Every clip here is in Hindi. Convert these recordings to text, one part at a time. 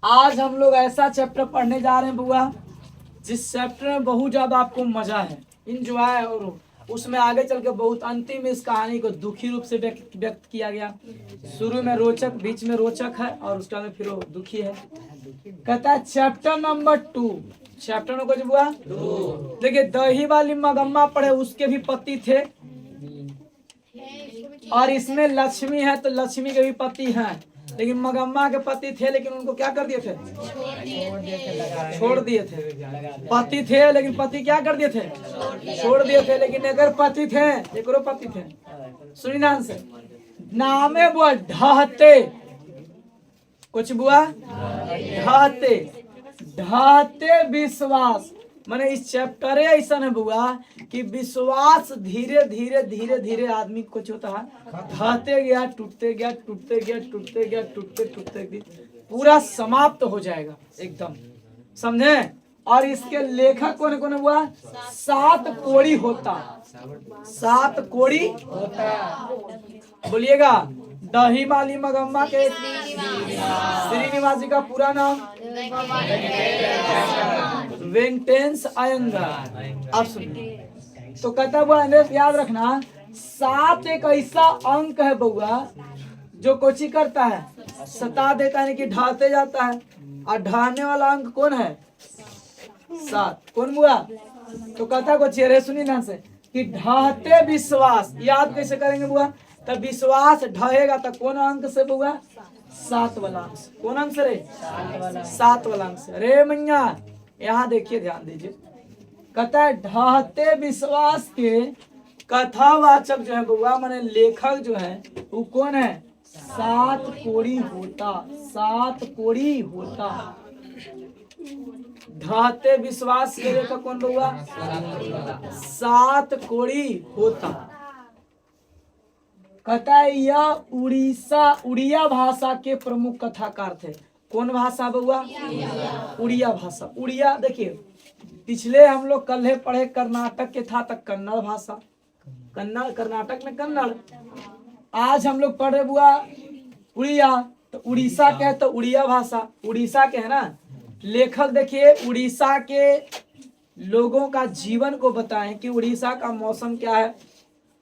आज हम लोग ऐसा चैप्टर पढ़ने जा रहे हैं बुआ, जिस चैप्टर में बहुत ज्यादा आपको मजा है, इंजॉय, और उसमें आगे चल के बहुत अंतिम में इस कहानी को दुखी रूप से व्यक्त किया गया। शुरू में रोचक, बीच में रोचक है और उसके बाद फिर वो दुखी है। कहता है चैप्टर नंबर 2, चैप्टर नंबर कुछ बुआ 2। देखिए, दही वाली मगम्मा पढ़े, उसके भी पति थे, और इसमें लक्ष्मी है तो लक्ष्मी के भी पति हैं, लेकिन मगम्मा के पति थे लेकिन उनको क्या कर दिए थे, छोड़ दिए थे। पति थे लेकिन पति क्या कर दिए थे, छोड़ दिए थे। लेकिन अगर पति थे, एक पति थे, सुनी नाम से नामे बुआ ढहते, कुछ बुआ ढहते, ढहते विश्वास। माने इस चैप्टर ऐसा है बुआ कि विश्वास धीरे धीरे धीरे धीरे आदमी को कुछ होता है, ढहते गया, टूटते गया, टूटते गया, टूटते गया, टूटते टूटते पूरा समाप्त हो जाएगा एकदम, समझे। और इसके लेखक कौन कौन हुआ, 7 कोड़ी होता, 7 कोड़ी होता। बोलिएगा, दही वाली मगम्मा के श्रीनिवास जी का पूरा नाम वेंकटेश अयंगर। अब सुनिए, तो कहता हुआ याद रखना, 7 एक ऐसा अंक है बउआ जो कोची करता है, सता देता है कि ढाते जाता है, और ढाने वाला अंक कौन है, 7। कौन बुआ, तो कहता को चेहरे सुनी ना से कि ढाते विश्वास। याद कैसे करेंगे बुआ, तब विश्वास ढहेगा तो कौन अंक से बुआ, 7 वाला अंक से। कौन अंक से रे, 7 वाला अंक से। रे मैया यहाँ देखिए, ध्यान दीजिए, कहता है ढहते विश्वास के कथावाचक जो है बुआ, माने लेखक जो है वो कौन है, 7 कोड़ी होता, 7 कोड़ी होता। ढहते विश्वास के लेखक कौन बुआ, 7 कोड़ी होता। कहता है यह उड़िया भाषा के प्रमुख कथाकार थे। कौन भाषा बुआ, उड़िया भाषा। उड़िया देखिए, पिछले हम लोग कल पढ़े कर्नाटक के था तक कन्नड़ भाषा, कन्नड़, कर्नाटक में कन्नड़। आज हम लोग पढ़ रहे बुआ उड़िया, तो उड़ीसा के है तो उड़िया भाषा, उड़ीसा के है ना। लेखक देखिए उड़ीसा के लोगों का जीवन को बताएं कि उड़ीसा का मौसम क्या है,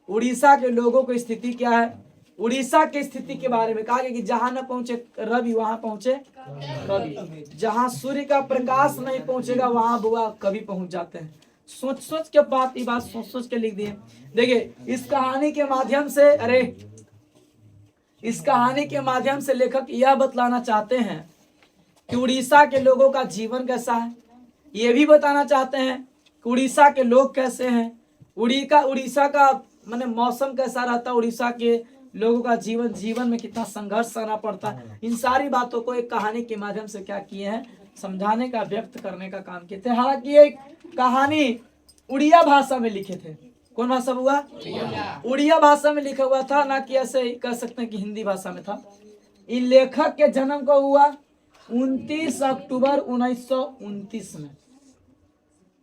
उड़ीसा के लोगों की स्थिति क्या है। उड़ीसा की स्थिति के बारे में कहा गया कि जहां न पहुंचे रवि वहां पहुंचे कवि, जहां सूर्य का प्रकाश नहीं पहुंचेगा वहां बुआ कवि पहुंच जाते हैं। सोच सोच के बात, ये बात सोच सोच के लिख दिए। देखिए इस कहानी के माध्यम से, इस कहानी के माध्यम से लेखक यह बतलाना चाहते हैं कि उड़ीसा के लोगों का जीवन कैसा है। ये भी बताना चाहते हैं कि उड़ीसा के लोग कैसे हैं, उड़ीसा का माने मौसम कैसा रहता है, उड़ीसा के लोगों का जीवन में कितना संघर्ष करना पड़ता है। इन सारी बातों को एक कहानी के माध्यम से क्या किए हैं, समझाने का, व्यक्त करने का काम किए थे। हालांकि एक कहानी उड़िया भाषा में लिखे थे। कौन भाषा हुआ, उड़िया भाषा में लिखा हुआ था, ना कि ऐसे कह सकते हैं कि हिंदी भाषा में था। इन लेखक के जन्म को हुआ 29 अक्टूबर 1929 में।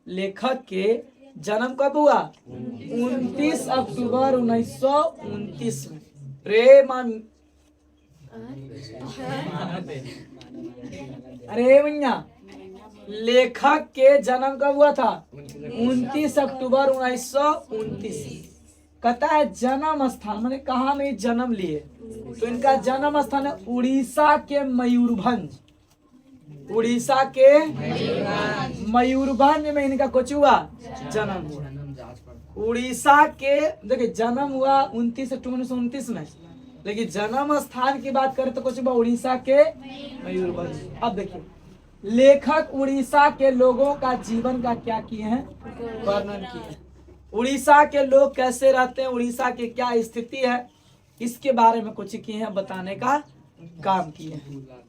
लेखक के जन्म कब हुआ, 29 अक्टूबर 1929 में। अरे भैया, लेखक के जन्म कब हुआ था, 29 अक्टूबर 1929। कहता है जन्म स्थान माने कहाँ में जन्म लिए, तो इनका जन्म स्थान है उड़ीसा के मयूरभंज। उड़ीसा के मयूरभंज में इनका कुछ हुआ, जन्म हुआ। उड़ीसा के देखिए जन्म हुआ 29 अक्टूबर 1929 में, लेकिन जन्म स्थान की बात करें तो कुछ हुआ उड़ीसा के मयूरभंज। अब देखिए लेखक उड़ीसा के लोगों का जीवन का क्या किए हैं, वर्णन किए हैं। उड़ीसा के लोग कैसे रहते हैं, उड़ीसा की क्या स्थिति है, इसके बारे में कुछ किए हैं, बताने का काम किए हैं।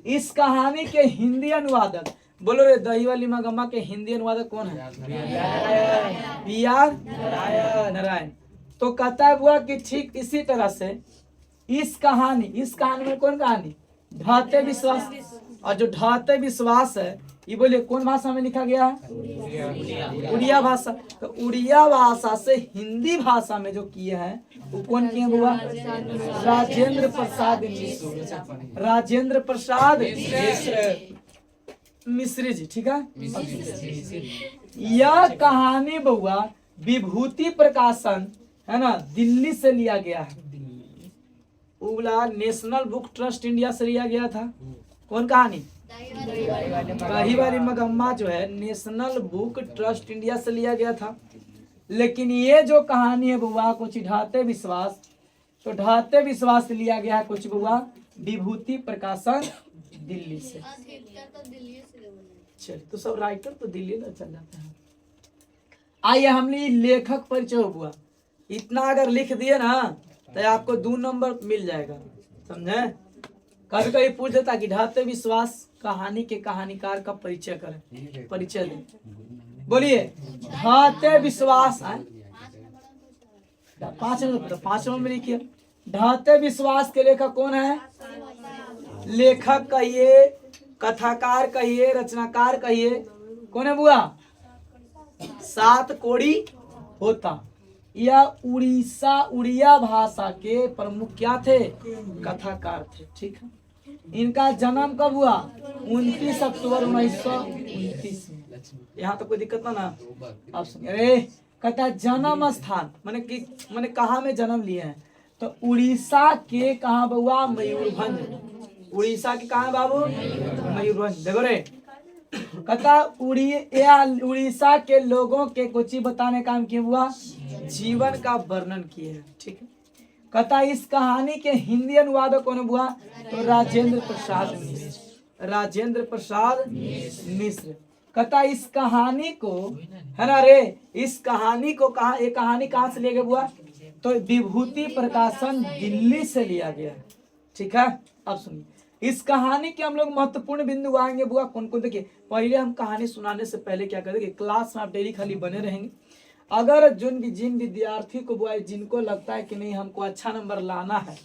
इस कहानी के हिंदी अनुवादक, बोलो रे, दही वाली मगम्मा के हिंदी अनुवादक कौन है, PR नारायण। तो कहता है हुआ कि ठीक इसी तरह से इस कहानी में कौन कहानी, ढहते विश्वास। और जो ढहते विश्वास है ये बोलिए कौन भाषा में लिखा गया है, उड़िया भाषा। तो उड़िया भाषा से हिंदी भाषा में जो किए हैं वो कौन किए बुआ? राजेंद्र प्रसाद मिश्र। राजेंद्र प्रसाद मिश्र जी, ठीक है। यह कहानी बुआ विभूति प्रकाशन है ना, दिल्ली से लिया गया है। उगला नेशनल बुक ट्रस्ट इंडिया से लिया गया था। कौन कहानी? दही वाली मगम्मा जो है नेशनल बुक ट्रस्ट इंडिया से लिया गया था। लेकिन ये जो कहानी है बुआ कुछ ढाते विश्वास, तो ढाते विश्वास से लिया गया है कुछ बुआ विभूति प्रकाशन दिल्ली से। चल तो सब राइटर तो दिल्ली में चल जाते हैं। आइए हमने लेखक परिचय हुआ, इतना अगर लिख दिए ना तो आपको 2 नंबर मिल जाएगा, समझे। कभी कभी पूछ देता कि ढाते विश्वास कहानी के कहानीकार का परिचय करें, परिचय दें। बोलिए ढाते विश्वास है 5 नंबर में लिखिए। ढाते विश्वास के लेखक कौन है? लेखक कहिए, कथाकार कहिए, रचनाकार कहिए, कौन है बुआ? 7 कोड़ी होता। यह उड़िया भाषा के प्रमुख क्या थे? कथाकार थे, ठीक है। इनका जन्म कब हुआ? 29 अक्टूबर 1929 में। यहाँ तो कोई दिक्कत ना आप सुनिए। अरे कहता जन्म स्थान मैंने कहाँ में जन्म लिए हैं? तो उड़ीसा के कहाँ बउआ? मयूरभंज। उड़ीसा के कहाँ बाबू? मयूरभंज। देखो रे कहता उड़ीसा के लोगों के कुछ बताने का काम किया हुआ, जीवन का वर्णन किए हैं, ठीक है। कहता इस कहानी के हिंदी अनुवादक कौन हुआ? तो राजेंद्र प्रसाद मिश्र। राजेंद्र प्रसाद मिश्र। कहता इस कहानी को है ना रे, इस कहानी को कहा, ये कहानी कहाँ से लिया गया हुआ? तो विभूति प्रकाशन दिल्ली से लिया गया, ठीक है। अब सुनिए इस कहानी के हम लोग महत्वपूर्ण बिंदु आएंगे बुआ कौन कौन। देखिए पहले हम कहानी सुनाने से पहले क्या करेंगे, क्लास में आप डेली खाली बने रहेंगे। अगर जिन विद्यार्थी को बुआ जिनको लगता है कि नहीं हमको अच्छा नंबर लाना है,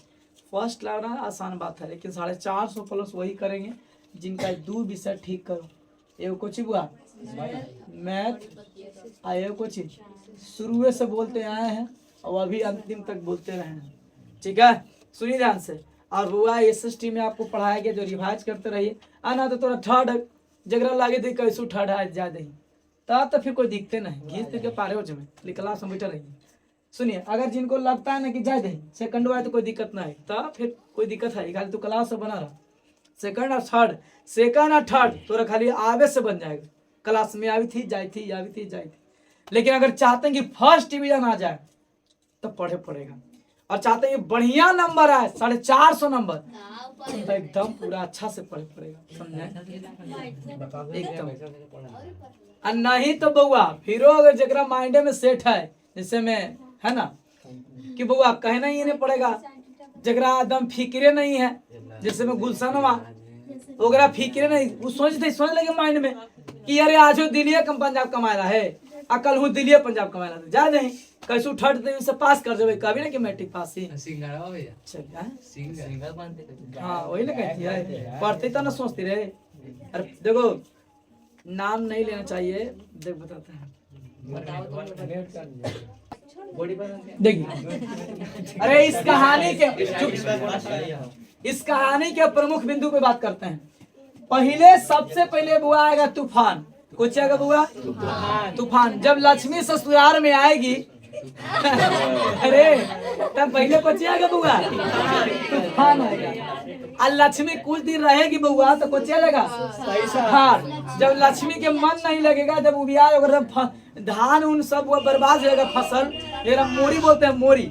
फर्स्ट लाना आसान बात है, लेकिन 450 प्लस वही करेंगे जिनका 2 विषय ठीक करो। एगो कोची बुआ मैथ, एगो कोची शुरू से बोलते आए हैं और अभी अंतिम तक बोलते रहे हैं, ठीक है। सुनिए ध्यान से। और बुआ SST में आपको पढ़ाया गया जो रिवाइज करते रहिए। आना तो थोड़ा थर्ड जगह लागे थे कैसू थर्ड है ज्यादा ही तब तो फिर कोई दिखते नहीं, घींचते के पारे हो जमे क्लास में बैठे रहिए। सुनिए अगर जिनको लगता है ना कि जाए दही सेकंड वाले तो कोई दिक्कत ना है, तब फिर कोई दिक्कत है खाली तू क्लास से बना रहा। सेकंड और थर्ड तोरा खाली आगे से बन जाएगा, क्लास में आई थी जाई थी। लेकिन अगर चाहते हैं कि फर्स्ट डिवीजन आ जाए तो पढ़े पड़ेगा, और चाहते हैं बढ़िया नंबर आए 450 नंबर तो एकदम पूरा अच्छा से पढ़े पड़ेगा, समझे एकदम। और नहीं तो बउआ फिर अगर जरा माइंडे में सेट है जैसे में है ना कि बउआ कहना ही नहीं पड़ेगा, जरा एकदम फिक्रे नहीं है जैसे में गुलशनवा वगैरह फिक्रे नहीं, वो सोच लगे माइंड में कि यार आज दिल्ली पंजाब कमा रहा है, कल हूँ दिल्ली पंजाब कमा रहा जा नहीं कैसू थर्ड से पास कर देवे कभी ना कि मैट्रिक पास ही हाँ वही ना कहती है पढ़ते तो ना सोचती रहे। अरे देखो नाम नहीं लेना चाहिए, देख बताते हैं देखिए। अरे इस कहानी के प्रमुख बिंदु पे बात करते हैं। पहले सबसे पहले बुआ आएगा तूफान। कुछ आएगा बुआ तूफान। जब लक्ष्मी ससुराल में आएगी अरे तब पहले कुछ आएगा बुआ तूफान आएगा। और लक्ष्मी कुछ दिन रहेगी बुआ तो कुछ आएगा हार। जब लक्ष्मी के मन नहीं लगेगा, जब उबिया धान उन सब वो बर्बाद हो जाएगा फसल, मेरा मोरी बोलते हैं मोरी,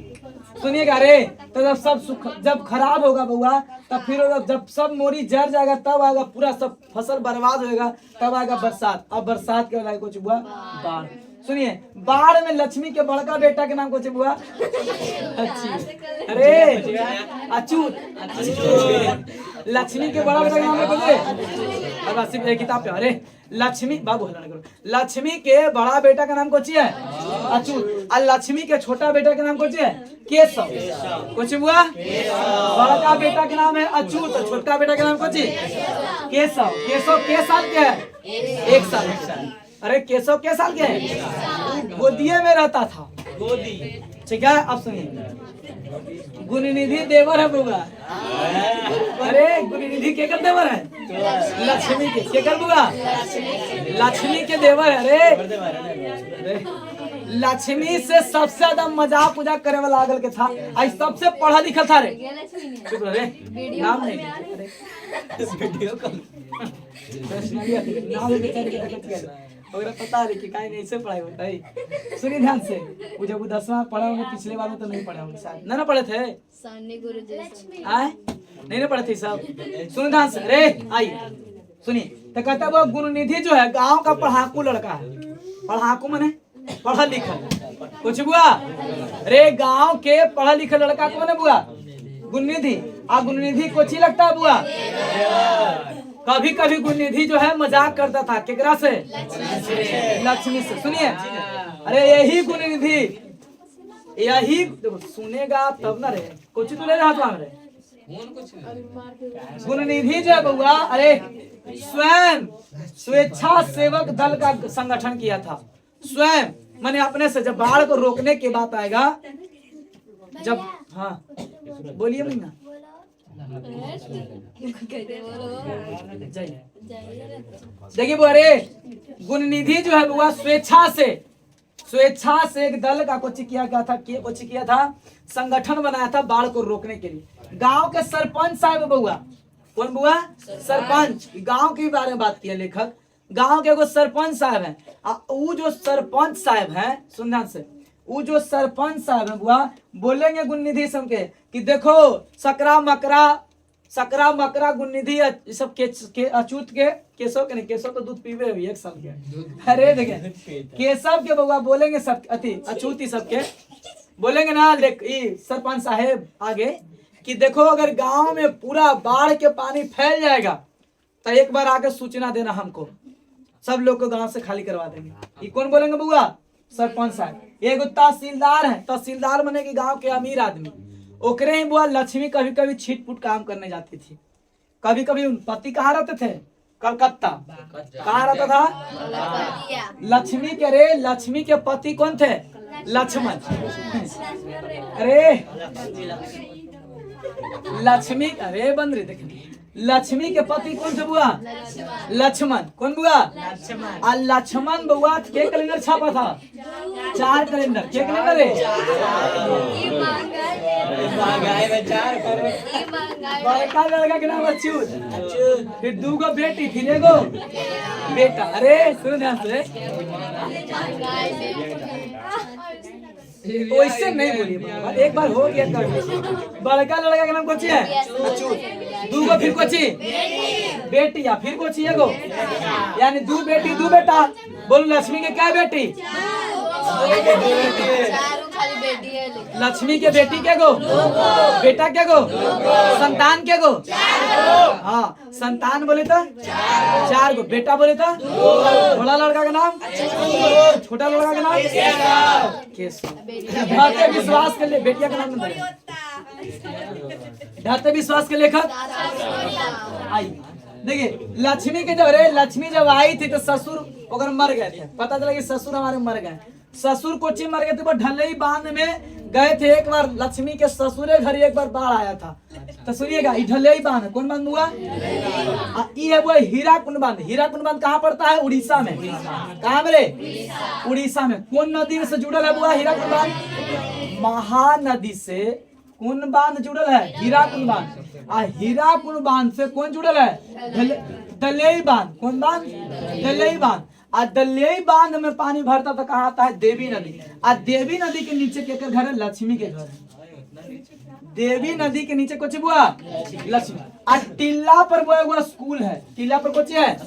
सुनिएगा रे। तो जब सब जब खराब होगा बउआ तब फिर जब सब मोरी जर जाएगा तब आएगा पूरा सब फसल बर्बाद होएगा, तब आएगा बरसात। अब बरसात के बाद कुछ हुआ बाढ़। सुनिए बाढ़ में लक्ष्मी के बड़का बेटा के नाम कुछ हुआ अरे अच्युत। लक्ष्मी के बड़ा बेटा के नाम कुछ किताब पे। अरे लक्ष्मी बाबू लक्ष्मी के बड़ा बेटा का नाम कुछ है अच्युत, और लक्ष्मी के छोटा बेटा का नाम कुछ है केशव। कुछ हुआ बड़ा बेटा का नाम है अच्युत, छोटा बेटा का नाम कुछ केशव। केशव के साल के है 1 साल। अरे केशव के साल के है गोदिये में रहता था, ठीक है, अब सुनिए, गुणनिधि देवर है बुआ। अरे गुणनिधि के कर देवर है? लक्ष्मी के कर बुआ? लक्ष्मी के देवर है। अरे लक्ष्मी से सबसे ज्यादा मजाक उजाक करे वाला आगल के था, आज सबसे पढ़ा लिखा था रे। चुप रहे, नाम नहीं वीडियो कॉल नाम बेचारे के तक ओकरा पता है कि काहे नहीं से पढ़ाई होता है। सुनिए ध्यान से, वो जब 10वां पढ़ा होंगे, पिछले बार में तो नहीं पढ़े होंगे शायद, ना पढ़े थे आए नहीं ना पढ़े थे सब। सुनिए ध्यान से, अरे आई सुनिए, तो कहता है वो गुणनिधि जो है गांव का पढ़ाकू लड़का है। पढ़ाकू माने पढ़ा लिखा कुछ बुआ। अरे गांव के पढ़ा लिखा लड़का कौन है बुआ? गुणनिधि। आ गुणनिधि को अच्छी लगता है बुआ? कभी कभी गुणनिधि जो है मजाक करता था, केकरा से? लक्ष्मी से। सुनिए, अरे यही गुणनिधि, यही सुनेगा तब ना रे, कुछ तो ले रहा था रे। गुणनिधि जो है बउआ, अरे स्वयं स्वेच्छा सेवक दल का संगठन किया था। स्वयं मैंने अपने से, जब बाढ़ को रोकने की बात आएगा, जब हाँ बोलिए महीना देखिए बुआ, अरे गुणनिधि जो है बुआ स्वेच्छा से एक दल का कुछ किया गया था, कुछ किया था, संगठन बनाया था बाढ़ को रोकने के लिए। गांव के सरपंच साहब बुआ, कौन बुआ? सरपंच। गांव के बारे में बात किया लेखक। गांव के एगो सरपंच साहब है, वो जो सरपंच साहब है, सुन ध्यान से, वो जो सरपंच साहब है बुआ, बोलेंगे गुणनिधि सबके कि देखो सकरा मकरा गुणनिधि सब के अछूत के केशव के नहीं, केशव तो दूध पीवे हुई 1 साल के। अरे देखे केशव के बुआ बोलेंगे सब अति अछूत ही सबके बोलेंगे ना, सरपंच साहेब आगे कि देखो अगर गांव में पूरा बाढ़ के पानी फैल जाएगा तो एक बार आके सूचना देना हमको, सब लोग को गांव से खाली करवा देंगे। ये कौन बोलेंगे बुआ? सरपंच साहब। एगो तहसीलदार है, तहसीलदार माने कि गांव के अमीर आदमी, ओकरे ही बुआ लक्ष्मी कभी कभी छिटपुट काम करने जाती थी। कभी कभी पति कहाँ रहते थे? कलकत्ता। कहाँ रहता था? लक्ष्मी के। रे लक्ष्मी के पति कौन थे? लक्ष्मण। अरे लक्ष्मी, अरे बंदरी देखिए, लक्ष्मी के पति कौन थे बुआ? लक्ष्मण। कौन बुआ? लक्ष्मण। लक्ष्मण बुआ के कैलेंडर छापा था? 4 कैलेंडर। के कैलेंडर है? बड़का लड़का के नाम अच्युत, फिर 2 बेटी, फिर एगो बेटा। अरे सुनो ध्यान से, वैसे नहीं बोलिए, एक बार हो गया कर। बड़का लड़का के नाम कोची है? अच्युत। 2 फिर कोची? बेटी। या फिर कोची एगो, यानी 2 बेटी 2 बेटा। बोलो लक्ष्मी के क्या बेटी? लक्ष्मी के बेटी के गो? बेटा के गो? संतान के गो? हाँ, संतान बोले तो 4 गो, बेटा बोले तो। बड़ा लड़का का नाम? छोटा लड़का का नाम? केशव। ढाते विश्वास के लिए बेटिया का नाम नहीं, ढाते विश्वास के लेखक आई। देखिए लक्ष्मी के लक्ष्मी जब आई थी तो ससुर अगर मर गए थे, पता चला कि ससुर हमारे मर गए। ससुर कोची मर गए थे, वो ढलई बांध में गए थे। एक बार लक्ष्मी के ससुरे घर एक बार बाढ़ आया था। तो सुनिएगा, ढलई बांध कौन बांध हुआ? ये है वो हीराकुंड बांध। हीराकुंड बांध कहाँ पड़ता है? उड़ीसा में। कहाँ मेरे? उड़ीसा में। कौन नदी से जुड़ल है बुआ हीराकुंड बांध? महानदी से। कौन बांध जुड़ल है? हीराकुंड बांध। हीराकुंड बांध से कौन जुड़ल है? दलेई बांध। कौन बांध? दलेई बांध। दलेई बांध में पानी भरता तो कहाँ आता है? देवी नदी। देवी नदी के नीचे के घर है? लक्ष्मी के घर। देवी नदी के नीचे कुछ बुआ? लक्ष्मी। टिल्ला पर वो स्कूल है। टिल्ला पर कुछ है?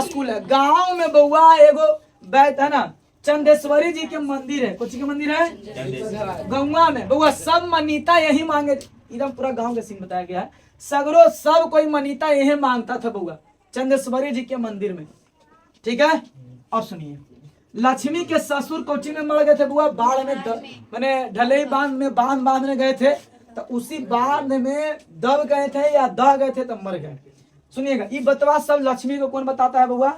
स्कूल है। गांव में बउआ एगो बैठ है ना, चंदेश्वरी जी के मंदिर है। कुछ के मंदिर है? गौवा में बउआ सब मनीता यही मांगे। एकदम पूरा गांव का सीन बताया गया है। सगरो सब कोई मनीता यही मांगता था बउआ चंदेश्वरी जी के मंदिर में। ठीक है, और सुनिए, लक्ष्मी के ससुर कोची में मर गए थे बुआ बाढ़ में, मैंने ढलई बांध में बांधने गए थे, तो उसी बांध में दब गए थे या दह गए थे तो मर गए। सुनिएगा, ये बतवा सब लक्ष्मी को कौन बताता है बुआ?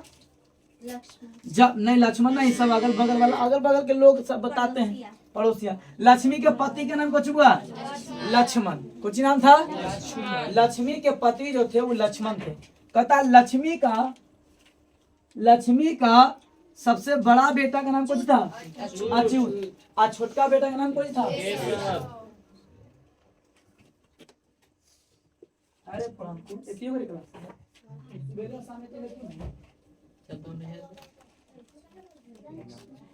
जब नहीं लक्ष्मण नहीं, सब अगल बगल वाला, अगल बगल के लोग सब बताते हैं। पड़ोसिया। लक्ष्मी के पति का नाम कुछ हुआ लक्ष्मण, कुछ नाम था लक्ष्मी के पति जो थे वो लक्ष्मण थे। कहता लक्ष्मी का सबसे बड़ा बेटा का नाम कुछ था अच्युत, और छोटका बेटा का नाम कुछ था अरे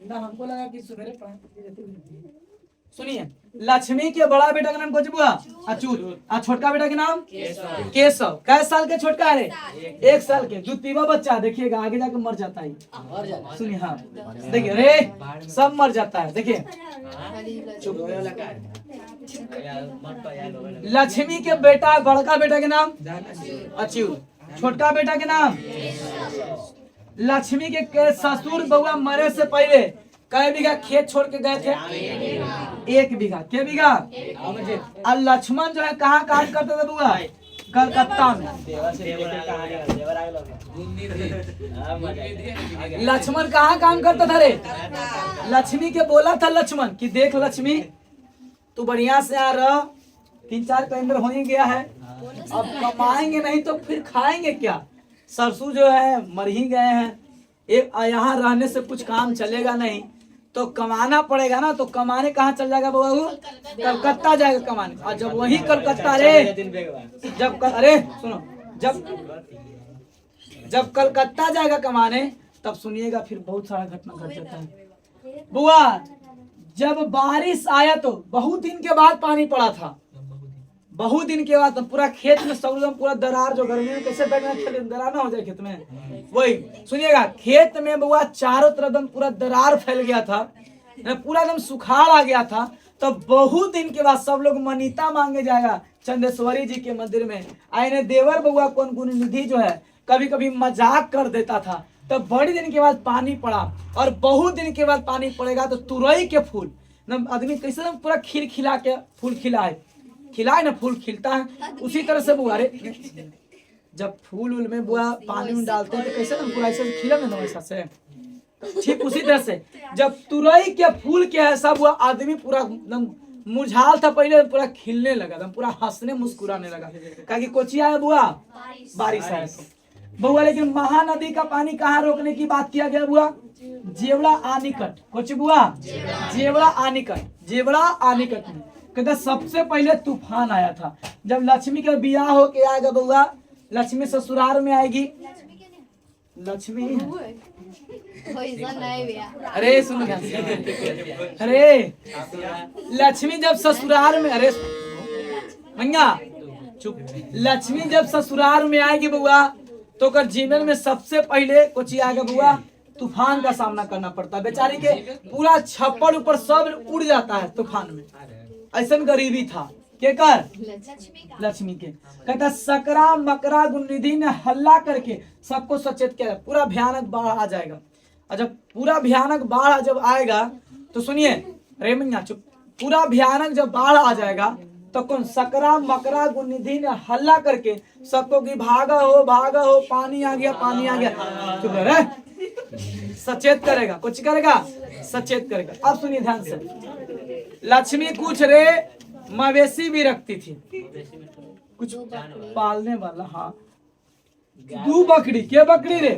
ना हमको लगा कि सवेरे सुनिए। लक्ष्मी के बड़ा बेटा का नाम कुछ हुआ अच्युत, और छोटका बेटा के नाम केशव। कैसे साल के छोटका है 1 साल के। जो तीवा बच्चा देखिएगा आगे जाकर मर जाता है। सुनिए हाँ देखिए रे सब मर जाता है। देखिए लक्ष्मी के बेटा बड़का बेटा के नाम अच्युत, छोटका बेटा के नाम। लक्ष्मी के ससुर बउआ मरे से पहले कई बीघा खेत छोड़ के गए थे 1 बीघा। क्या बीघा? और लक्ष्मण जो है कहाँ काम करते थे बुआ? कलकत्ता में। लक्ष्मण कहाँ काम करता था रे? लक्ष्मी के बोला था लक्ष्मण कि देख लक्ष्मी तू बढ़िया से आ रहा, 3-4 कैलेंडर हो ही गया है, अब कमाएंगे नहीं तो फिर खाएंगे क्या? ससुर जो है मर ही गए हैं, एक यहाँ रहने से कुछ काम चलेगा नहीं, तो कमाना पड़ेगा ना। तो कमाने कहाँ चल जाएगा बबू? कलकत्ता जाएगा कमाने। और जब वही कलकत्ता अरे सुनो जब कलकत्ता जाएगा कमाने तब सुनिएगा फिर बहुत सारा घटना घट जाता है बुआ। जब बारिश आया तो बहुत दिन के बाद पानी पड़ा था, बहुत दिन के बाद। तो पूरा खेत में सब पूरा दरार, जो गर्मी में कैसे बैठना खेत दरार ना हो जाए खेत में, वही सुनिएगा खेत में बुआ चारों तरफ पूरा दरार फैल गया था, पूरा एकदम सुखाड़ आ गया था। तो बहुत दिन के बाद सब लोग मनीता मांगे जाएगा चंदेश्वरी जी के मंदिर में। आईने देवर बउआ कौन गुणनिधि जो है कभी कभी मजाक कर देता था। तो बड़ी दिन के बाद पानी पड़ा, और बहुत दिन के बाद पानी पड़ेगा तो तुरई के फूल आदमी कैसे पूरा खिल खिला के फूल खिलाए ना, फूल खिलता है उसी तरह से बुआ। रे जब फूल उल में बुआ पानी में डालते हैं तो कैसे ना पूरा ऐसे खिला ना वैसा से, ठीक उसी तरह से जब तुरई के फूल के ऐसा बुआ आदमी पूरा एकदम मुरझाल था पहले, पूरा खिलने लगा, एकदम पूरा हंसने मुस्कुराने लगा। कहा कोचिया है बुआ बारिश है बुआ। लेकिन महानदी का पानी कहाँ रोकने की बात किया गया बुआ? जेवड़ा आनिकट। कुछ बुआ जेवड़ा आनिकट में कहता सबसे पहले तूफान आया था। जब लक्ष्मी का बियाह होके आएगा बुआ, लक्ष्मी ससुराल में आएगी। लक्ष्मी अरे सुनो अरे लक्ष्मी जब ससुराल में, अरे भैया चुप, लक्ष्मी जब ससुराल में आएगी बुआ तो कर जीवन में सबसे पहले कुछ आएगा बुआ तूफान का सामना करना पड़ता है। बेचारी के पूरा छप्पड़ ऊपर सब उड़ जाता है तूफान में। ऐसा गरीबी था के कर लक्ष्मी के। कहता सकरा मकरा गुणनिधि ने हल्ला करके सबको सचेत किया, पूरा भयानक बाढ़ आ जाएगा। और जब पूरा भयानक बाढ़ जब आएगा तो सुनिए रे मैया चुप, पूरा भयानक जब बाढ़ आ जाएगा तो कौन सकरा मकरा गुणनिधि ने हल्ला करके सबको कि भागा हो पानी आ गया चुप रहे, सचेत करेगा, कुछ करेगा सचेत करेगा। अब सुनिए ध्यान से, लक्ष्मी कुछ रे मवेशी भी रखती थी, कुछ पालने वाला। हाँ 2 बकरी के बकरी रे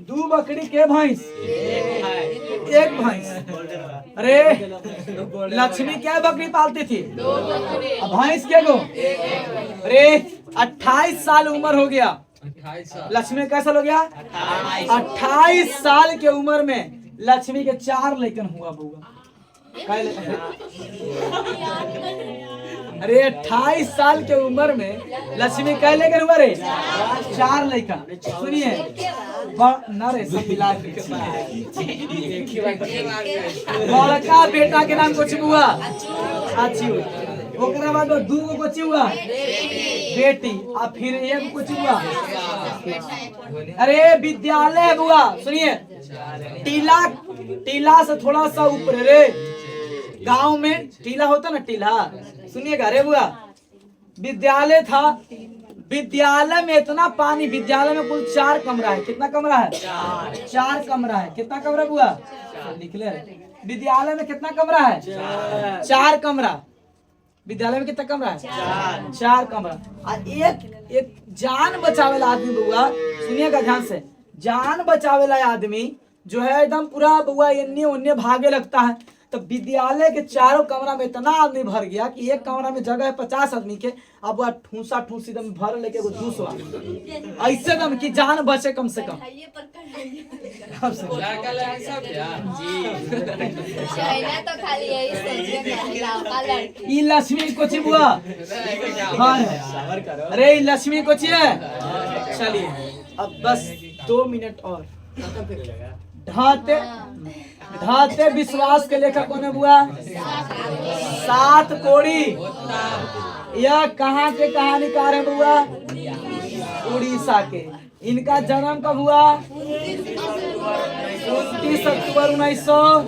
2 बकरी के भैंस 1 भैंस। अरे लक्ष्मी क्या बकरी पालती थी? 2 बकरी। भैंस के गो? अरे 28 साल उम्र हो गया लक्ष्मी। कैसा हो गया? 28 साल के उम्र में लक्ष्मी के 4 लड़कन हुआ बुआ। अरे 28 साल के उम्र में लक्ष्मी कह लेकर हुआ रे 4 लड़का। सुनिए ना रे सब मिला बड़का बेटा के नाम कुछ हुआ अच्छी, ओकरा बाद 2 गो कुछ हुआ बेटी, और फिर 1 कुछ हुआ। अरे विद्यालय बुआ सुनिए, टीला से थोड़ा सा ऊपर रे गांव में टीला होता ना, टीला सुनिएगा रे बुआ, विद्यालय था। विद्यालय में इतना पानी, विद्यालय में कुल 4 कमरा है। कितना कमरा है? 4 कमरा है। कितना कमरा बुआ लिख ले? विद्यालय में कितना कमरा है? 4 कमरा। विद्यालय में कितना कमरा है? 4 कमरा। और एक जान बचावेला आदमी बउआ, सुनिएगा ध्यान से, जान बचावेला आदमी जो है एकदम पूरा बउआ एन्ने ओन्ने भागे लगता है। तो विद्यालय के 4 कमरा में इतना आदमी भर गया कि एक कमरा में जगह है 50 आदमी के, अब वह ठूसा ठूसी दम भर लेके वो दूसरा ऐसे दम की जान बचे कम से कम। ये लक्ष्मी को ची बुआ, अरे लक्ष्मी को ची है। चलिए अब बस 2 मिनट और। ढाते विश्वास के लेखक कौन है बुआ? 7 कोड़ी। यह कहाँ के कहानीकार है बुआ? उड़ीसा के। इनका जन्म कब हुआ? 29 अक्टूबर 1900।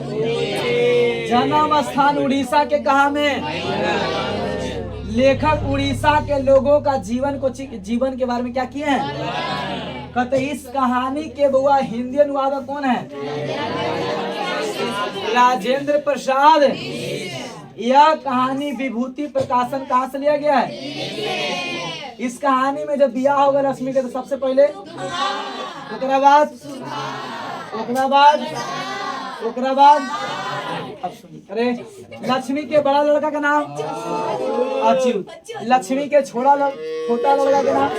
जन्म स्थान उड़ीसा के कहा में? लेखक उड़ीसा के लोगों का जीवन के बारे में क्या किए हैं? कहते इस कहानी के बुआ हिंदी अनुवादक कौन है? राजेंद्र प्रसाद। यह कहानी विभूति प्रकाशन कहाँ से लिया गया है? इस कहानी में जब बियाह होगा रश्मि के तो सबसे पहले ओकरा बाद अब सुनिए। अरे लक्ष्मी के बड़ा लड़का का नाम अच्युत, लक्ष्मी के छोटा लड़का का नाम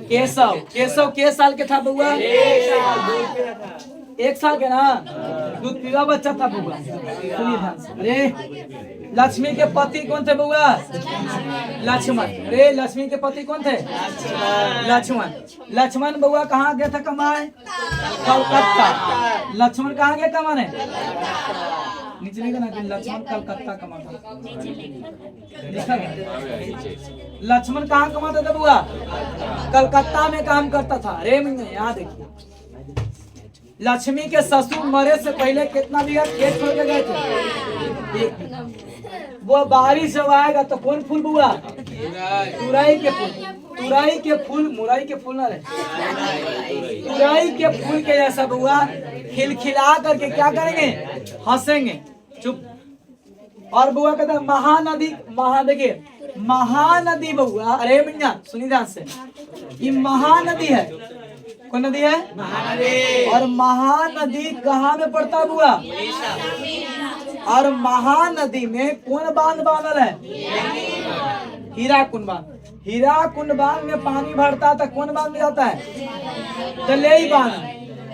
केशव। केशव के साल के था बउआ? 1 साल के ना, दूध पीवा बच्चा था बउआ। सुनिए ध्यान से। अरे लक्ष्मी के पति कौन थे बउआ? लक्ष्मण। अरे लक्ष्मी के पति कौन थे? लक्ष्मण बउआ कहाँ गए थे कमाए? कलकत्ता। लक्ष्मण कहाँ गए कमाने? नीचे लिखा ना कि लक्ष्मण कलकत्ता कमाता। लिखा गया लक्ष्मण कहाँ कमाता था बुआ? कलकत्ता में काम करता था। अरे यहाँ देखिए, लक्ष्मी के ससुर मरे से पहले कितना बीघा खेत छोड़ के गए थे? वो बारिश जब आएगा तो कौन फूल बुआ? तुरई के फूल। तुरई के फूल, मुरई के फूल ना रहे, तुरई के फूल के जैसा बुआ खिलखिला करके क्या करेंगे? हंसेंगे। चुप। और बुआ कहता देखिए महानदी बउआ। अरे मिन्ना सुनी ध्यान से, ये महानदी है। कौन नदी है? महानदी। और महानदी कहाँ में पड़ता है बुआ? और महानदी में कौन बांध बांधल है? हीराकुंड बांध। हीराकुंड बांध में पानी भरता था, कौन बांध में जाता है? दलेई बांध।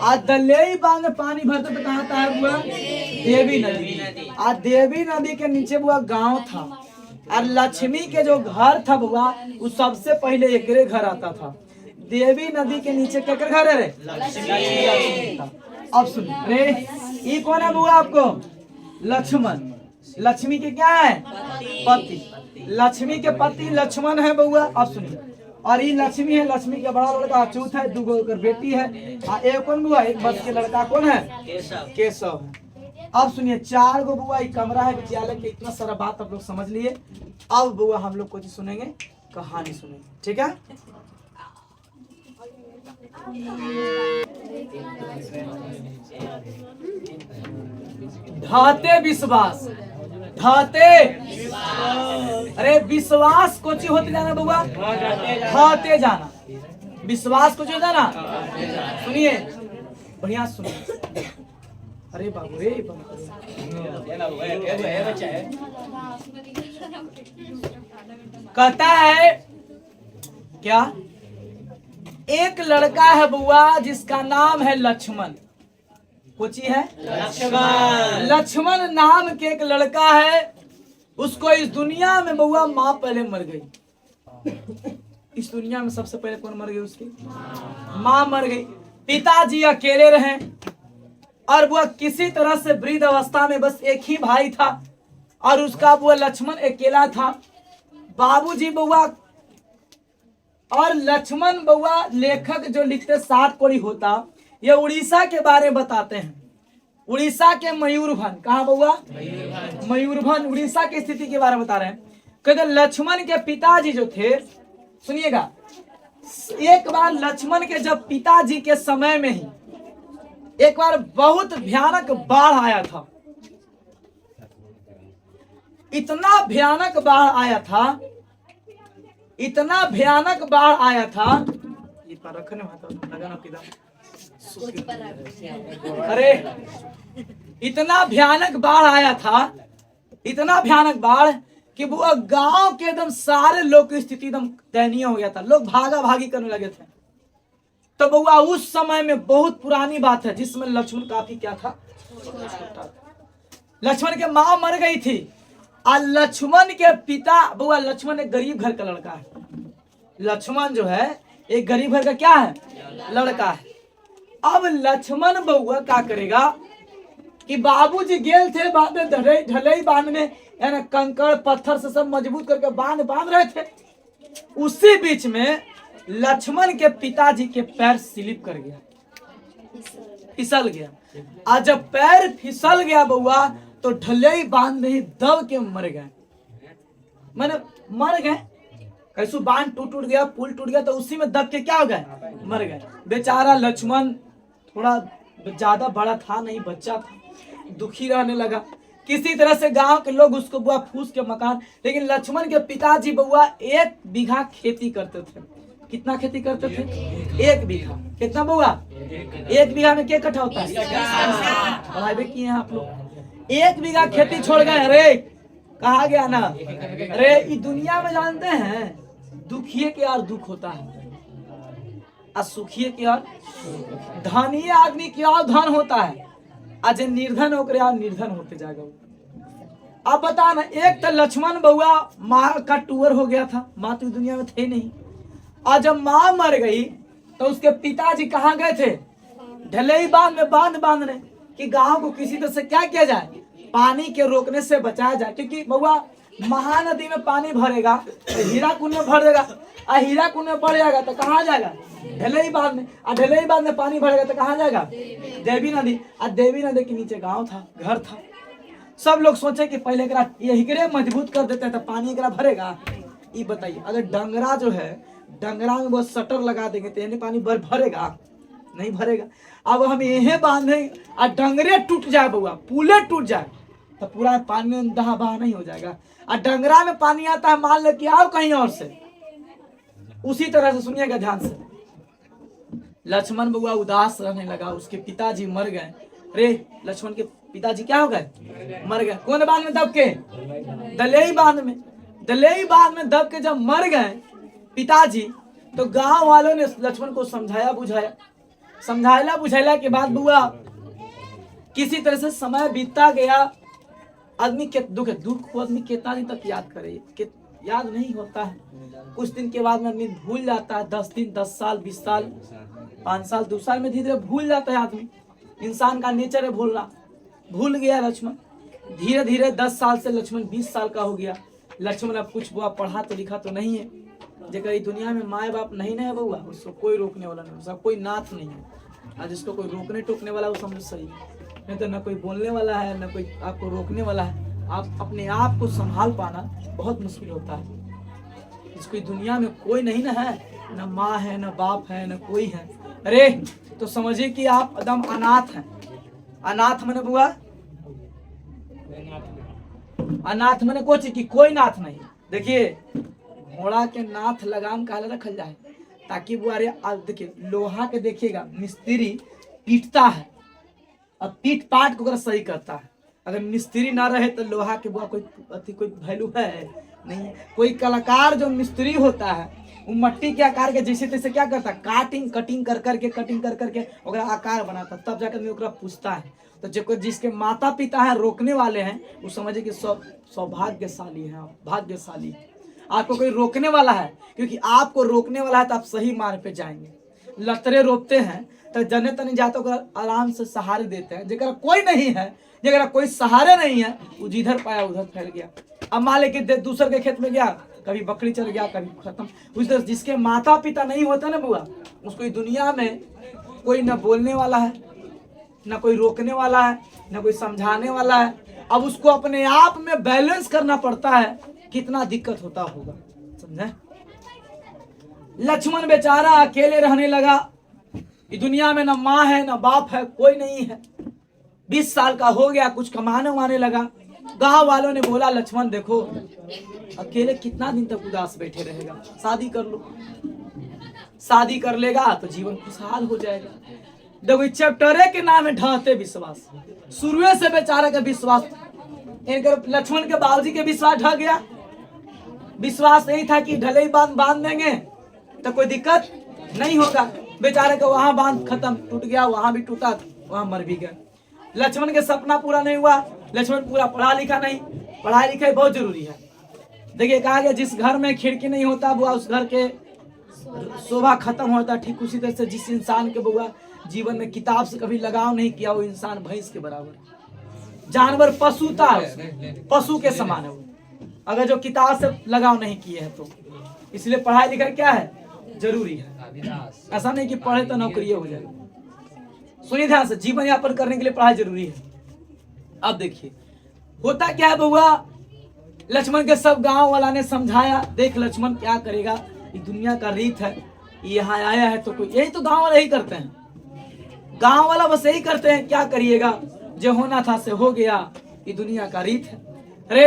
आज दलेई बांध में पानी भरता तो कहाँ था बुआ? देवी नदी। आज देवी नदी के नीचे बुआ गांव था। और लक्ष्मी के जो घर था बुआ वो सबसे पहले एकरे घर आता था। देवी नदी के नीचे क्या घर है रे? लक्ष्मी। अब सुनिए, रे ये कौन है बुआ आपको? लक्ष्मण। लक्ष्मी के क्या है? पति। लक्ष्मी के पति लक्ष्मण है बउआ। अब सुनिए, और ये लक्ष्मी है। लक्ष्मी के बड़ा लड़का अच्युत है, 2 बेटी है। एक कौन बुआ? एक बस के लड़का कौन है? केशव। अब सुनिए 4 गो बुआ कमरा है विद्यालय के। इतना सारा बात आप लोग समझ लिए। अब बुआ हम लोग कुछ सुनेंगे, कहानी सुनेंगे, ठीक है? ढाते विश्वास। ढाते। अरे विश्वास कोची होते जाना बउआ? ढाते जाना। विश्वास कोची होता ना? सुनिए बढ़िया सुनिए। अरे बाबू रे कहता है क्या? एक लड़का है बुआ जिसका नाम है लक्ष्मण। कोची है? लक्ष्मण। लक्ष्मण नाम के एक लड़का है। उसको इस दुनिया में बुआ माँ पहले मर गई। इस दुनिया में सबसे पहले कौन मर गई? उसकी माँ मर गई। पिताजी अकेले रहे और बुआ किसी तरह से वृद्ध अवस्था में बस एक ही भाई था और उसका बुआ लक्ष्मण अकेला था। बाबूजी बुआ और लक्ष्मण बउआ लेखक जो लिखते 7 कोड़ी होता, ये उड़ीसा के बारे में बताते हैं। उड़ीसा के मयूरभंज। कहाँ बउआ? मयूरभंज उड़ीसा की स्थिति के बारे में बता रहे हैं। क्योंकि लक्ष्मण के पिताजी जो थे, सुनिएगा, एक बार लक्ष्मण के जब पिताजी के समय में ही एक बार बहुत भयानक बाढ़ आया था, इतना भयानक बाढ़ आया था, इतना भयानक बाढ़ आया था। ये पर रखने लगा ना किधर, अरे इतना भयानक बाढ़ आया था, इतना भयानक बाढ़ कि वो गांव के एकदम सारे लोग की स्थिति एकदम दयनीय हो गया था। लोग भागा भागी करने लगे थे। तो बउआ उस समय में बहुत पुरानी बात है जिसमें लक्ष्मण काफी क्या था, छोटा। लक्ष्मण के माँ मर गई थी और लक्ष्मण के पिता, बउआ लक्ष्मण एक गरीब घर का लड़का है। लक्ष्मण जो है एक गरीब घर का क्या है, लड़का है। अब लक्ष्मण बउआ क्या करेगा कि बाबूजी गेल थे बाद में ढलई बांध में, यानी कंकड़ पत्थर से सब मजबूत करके बांध रहे थे। उसी बीच में लक्ष्मण के पिताजी के पैर स्लिप कर गया, फिसल गया। और जब पैर फिसल गया बउआ तो ढलई बांध में ही दब के मर गए। मैंने मर गए, कैसे बांध टूट गया, पुल टूट गया, तो उसी में दब के क्या हो गए, मर गए। बेचारा लक्ष्मण थोड़ा ज्यादा बड़ा था नहीं, बच्चा था, दुखी रहने लगा। किसी तरह से गांव के लोग उसको बुआ फूस के मकान, लेकिन लक्ष्मण के पिताजी बउआ 1 बीघा खेती करते थे। कितना खेती करते थे, 1 बीघा। कितना बउआ, 1 बीघा में क्या इकट्ठा होता है, पढ़ाई किए हैं आप लोग। 1 बीघा खेती छोड़ गए। अरे कहा गया ना, अरे इस दुनिया में जानते हैं दुखिए के और दुख होता है, और सुखिए के और धनीय आदमी के और धन होता है, आज निर्धन होकर और निर्धन होते जाएगा। अब बता ना, एक तो लक्ष्मण बउआ माँ का टूअर हो गया था, माँ तो दुनिया में थे नहीं। और जब माँ मर गई तो उसके पिताजी कहाँ गए थे, ढलई बांध में बांधने कि गांव को किसी तरह से क्या किया जाए, पानी के रोकने से बचाया जाए। क्योंकि बउआ महानदी में पानी भरेगा तो हीराकुंड में भर देगा, और हीराकुंड में बढ़ जाएगा तो कहाँ जाएगा, ढलई बांध में, और ढलई बांध में पानी भरेगा तो कहाँ जाएगा, देवी नदी। और देवी नदी के नीचे गांव था, घर था। सब लोग सोचे कि पहले यही मजबूत कर देते हैं तो पानी भरेगा। ये बताइए, अगर डंगरा जो है, डंगरा में वो शटर लगा देंगे तो यानी पानी भरेगा, नहीं भरेगा। अब हम यही बांधे और डंगरे टूट जाए बउआ, पुले टूट जाए तो पूरा पानी में दहा बहा नहीं हो जाएगा। और डंगरा में पानी आता है मान लो कि आओ कहीं और से, उसी तरह से सुनिएगा ध्यान से। लक्ष्मण बउआ उदास रहने लगा, उसके पिताजी मर गए। अरे लक्ष्मण के पिताजी क्या हो गए, मर गए। कौन बांध में दब के, दलेई बांध में। दलेई बांध में दब के जब मर गए पिताजी, तो गांव वालों ने लक्ष्मण को समझाया बुझाया के बाद बुआ किसी तरह से समय बीतता गया। आदमी के दुख को आदमी कितना दिन तक याद करे, याद नहीं होता है। कुछ दिन के बाद में आदमी भूल जाता है, 10 दिन, 10 साल, 20 साल, 5 साल, 2 साल में धीरे धीरे भूल जाता है आदमी। इंसान का नेचर है भूलना। भूल गया लक्ष्मण, धीरे धीरे 10 साल से लक्ष्मण 20 साल का हो गया। लक्ष्मण अब कुछ बुआ पढ़ा तो लिखा तो नहीं है, जेकर दुनिया में माए बाप नहीं है बउआ, उसको कोई रोकने वाला नहीं, उसका कोई नाथ नहीं है। आज जिसको कोई रोकने टोकने वाला वो समझ सही है, नहीं तो न कोई बोलने वाला है, न कोई आपको रोकने वाला है। आप अपने आप को संभाल पाना बहुत मुश्किल होता है। इसको दुनिया में कोई नहीं ना है, न माँ है, न बाप है, न कोई है। अरे तो समझिए कि आप एकदम अनाथ हैं। अनाथ मैंने बुआ, अनाथ मैंने कोई नाथ नहीं। देखिए घोड़ा के नाथ लगाम काले रखल जाए ताकि वो, अरे देखिए लोहा के देखिएगा मिस्त्री पीटता है और पीट पाट को सही करता है। अगर मिस्त्री ना रहे तो लोहा के बुआ कोई वैल्यू है नहीं। कोई कलाकार जो मिस्त्री होता है वो मट्टी के आकार के जैसे तैसे क्या करता है, कटिंग कर करके ओकरा आकार बनाता, तब जाकर ओकरा पूछता है। तो जो जिसके माता पिता है रोकने वाले हैं वो समझे कि सौभाग्यशाली है, भाग्यशाली। आपको कोई रोकने वाला है, क्योंकि आपको रोकने वाला है तो आप सही मार्ग पे जाएंगे। लतरे रोकते हैं तो जने तने जाते को आराम से सहारे देते हैं। जगह कोई नहीं है, जगह कोई सहारे नहीं है, वो जिधर पाया उधर फैल गया। अब मान लेके दूसर के खेत में गया, कभी बकरी चल गया, कभी खत्म। उस तरह जिसके माता पिता नहीं होता ना बुआ, उसको दुनिया में कोई न बोलने वाला है, न कोई रोकने वाला है, न कोई समझाने वाला है। अब उसको अपने आप में बैलेंस करना पड़ता है, कितना दिक्कत होता होगा, समझे। लक्ष्मण बेचारा अकेले रहने लगा। इस दुनिया में न माँ है न बाप है, कोई नहीं है। 20 साल का हो गया, कुछ कमाने उमाने लगा। गांव वालों ने बोला लक्ष्मण देखो अकेले कितना दिन तक उदास बैठे रहेगा, शादी कर लो, शादी कर लेगा तो जीवन खुशहाल हो जाएगा। देखो इस चैप्टर के नाम है ढहते विश्वास। शुरू से बेचारा का विश्वास, लक्ष्मण के बाबूजी के विश्वास ढह गया। विश्वास यही था कि ढले बांध देंगे तो कोई दिक्कत नहीं होगा। बेचारे का वहां बांध खत्म, टूट गया, वहां भी टूटा, वहां मर भी गया। लक्ष्मण के सपना पूरा नहीं हुआ। लक्ष्मण पूरा पढ़ा लिखा नहीं। पढ़ाई लिखाई बहुत जरूरी है। देखिए कहा गया जिस घर में खिड़की नहीं होता बुआ उस घर के शोभा खत्म होता। ठीक उसी तरह से जिस इंसान के बुआ जीवन में किताब से कभी लगाव नहीं किया वो इंसान भैंस के बराबर, जानवर पशु था, पशु के समान है वो, अगर जो किताब से लगाव नहीं किए हैं तो। इसलिए पढ़ाई लिखाई क्या है, जरूरी है। ऐसा नहीं कि पढ़े तो नौकरी हो जाए। सुनिए ध्यान से, जीवन यापन करने के लिए पढ़ाई जरूरी है। अब देखिए होता क्या है बउआ, लक्ष्मण के सब गांव वाला ने समझाया, देख लक्ष्मण क्या करेगा, ये दुनिया का रीत है, यहाँ आया है तो कोई, यही तो गांव वाला ही करते हैं, गांव वाला बस यही करते हैं, क्या करिएगा, जो होना था से हो गया, ये दुनिया का रीत है। अरे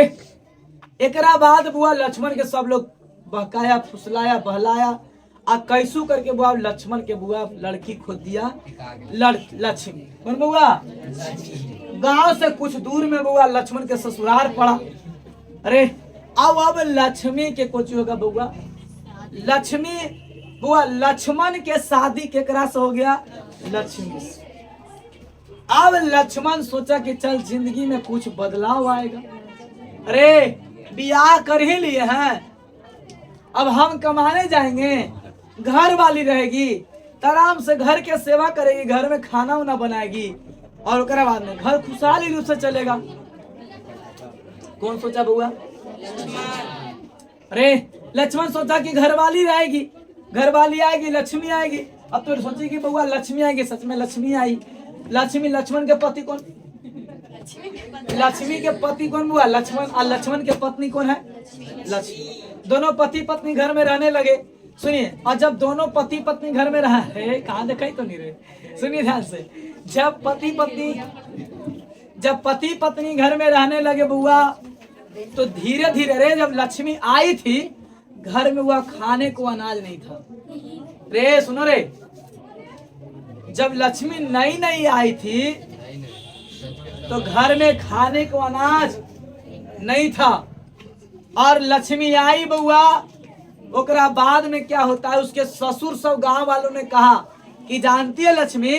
एकरा बाद बुआ लक्ष्मण के सब लोग बहकाया, फुसलाया, बहलाया, आ कैसू करके बुआ लक्ष्मण के बुआ लड़की खोद दिया, लक्ष्मी। कौन बुआ? गांव से कुछ दूर में बुआ लक्ष्मण के ससुराल पड़ा। अरे अब लक्ष्मी के कुछ होगा बुआ, लक्ष्मी बुआ लक्ष्मण के शादी केकरा से हो गया, लक्ष्मी से। अब लक्ष्मण सोचा कि चल जिंदगी में कुछ बदलाव आएगा। अरे बियाह कर ही लिए हैं, अब हम कमाने जाएंगे, घर वाली रहेगी, आराम से घर के सेवा करेगी, घर में खाना वाना बनाएगी, और उसके बाद में घर खुशहाली रूप से चलेगा। कौन सोचा बुआ? अरे लक्ष्मण सोचा कि घर वाली रहेगी, घर वाली आएगी, लक्ष्मी आएगी। अब तो सोची कि बुआ लक्ष्मी आएगी, सच में लक्ष्मी आई। लक्ष्मी, लक्ष्मण के पति कौन? लक्ष्मी के पति कौन बुआ? लक्ष्मण। और लक्ष्मण के पत्नी कौन है? लक्ष्मी। दोनों पति पत्नी घर में रहने लगे। सुनिए, और जब दोनों पति पत्नी घर में रहा है, कहाँ दिखाई तो नहीं रहे, सुनिए ध्यान से, जब पति पत्नी घर में रहने लगे बुआ, तो धीरे धीरे रे जब लक्ष्मी आई थी घर में बुआ खाने को अनाज नहीं था। रे सुनो रे, जब लक्ष्मी नई नई आई थी तो घर में खाने को अनाज नहीं था, और लक्ष्मी आई बउआ, ओकरा बाद में क्या होता है, उसके ससुर सब गांव वालों ने कहा कि जानती है लक्ष्मी,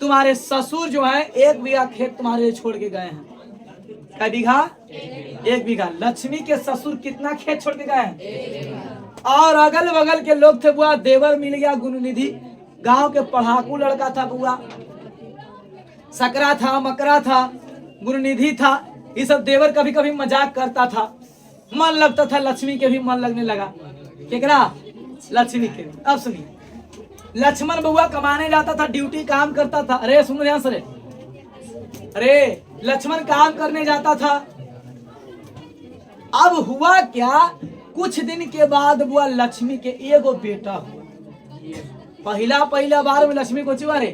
तुम्हारे ससुर जो है 1 बीघा खेत तुम्हारे लिए छोड़ के गए हैं। क्या बीघा? 1 बीघा। लक्ष्मी के ससुर कितना खेत छोड़ के गए हैं? और अगल बगल के लोग थे बुआ, देवर मिल गया गुणनिधि, गांव के पढ़ाकू लड़का था बुआ, सकरा था, मकरा था, गुरुनिधि था, ये सब देवर कभी कभी मजाक करता था, मन लगता था, लक्ष्मी के भी मन लगने लगा। केकरा? लक्ष्मी के। अब सुनिए, लक्ष्मण बउआ कमाने जाता था, ड्यूटी काम करता था। अरे सुनो ध्यान से, अरे लक्ष्मण काम करने जाता था। अब हुआ क्या, कुछ दिन के बाद बुआ लक्ष्मी के एगो बेटा हुआ। पहला बार में लक्ष्मी को चुआ रे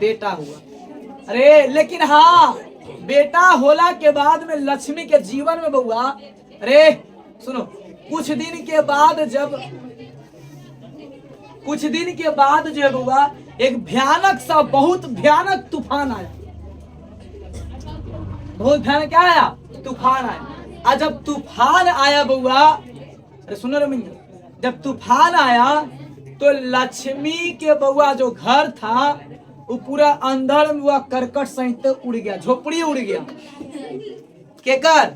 बेटा हुआ। अरे लेकिन हाँ, बेटा होला के बाद में लक्ष्मी के जीवन में बउआ, अरे सुनो, कुछ दिन के बाद जो है बउआ एक भयानक सा, बहुत भयानक तूफान आया। बहुत भयानक क्या आया? तूफान आया। और जब तूफान आया बउआ, अरे सुनो रे मिंजो, जब तूफान आया तो लक्ष्मी के बउआ जो घर था वो पूरा अंदर में हुआ करकट सहित उड़ गया, झोपड़ी उड़ गया। केकर?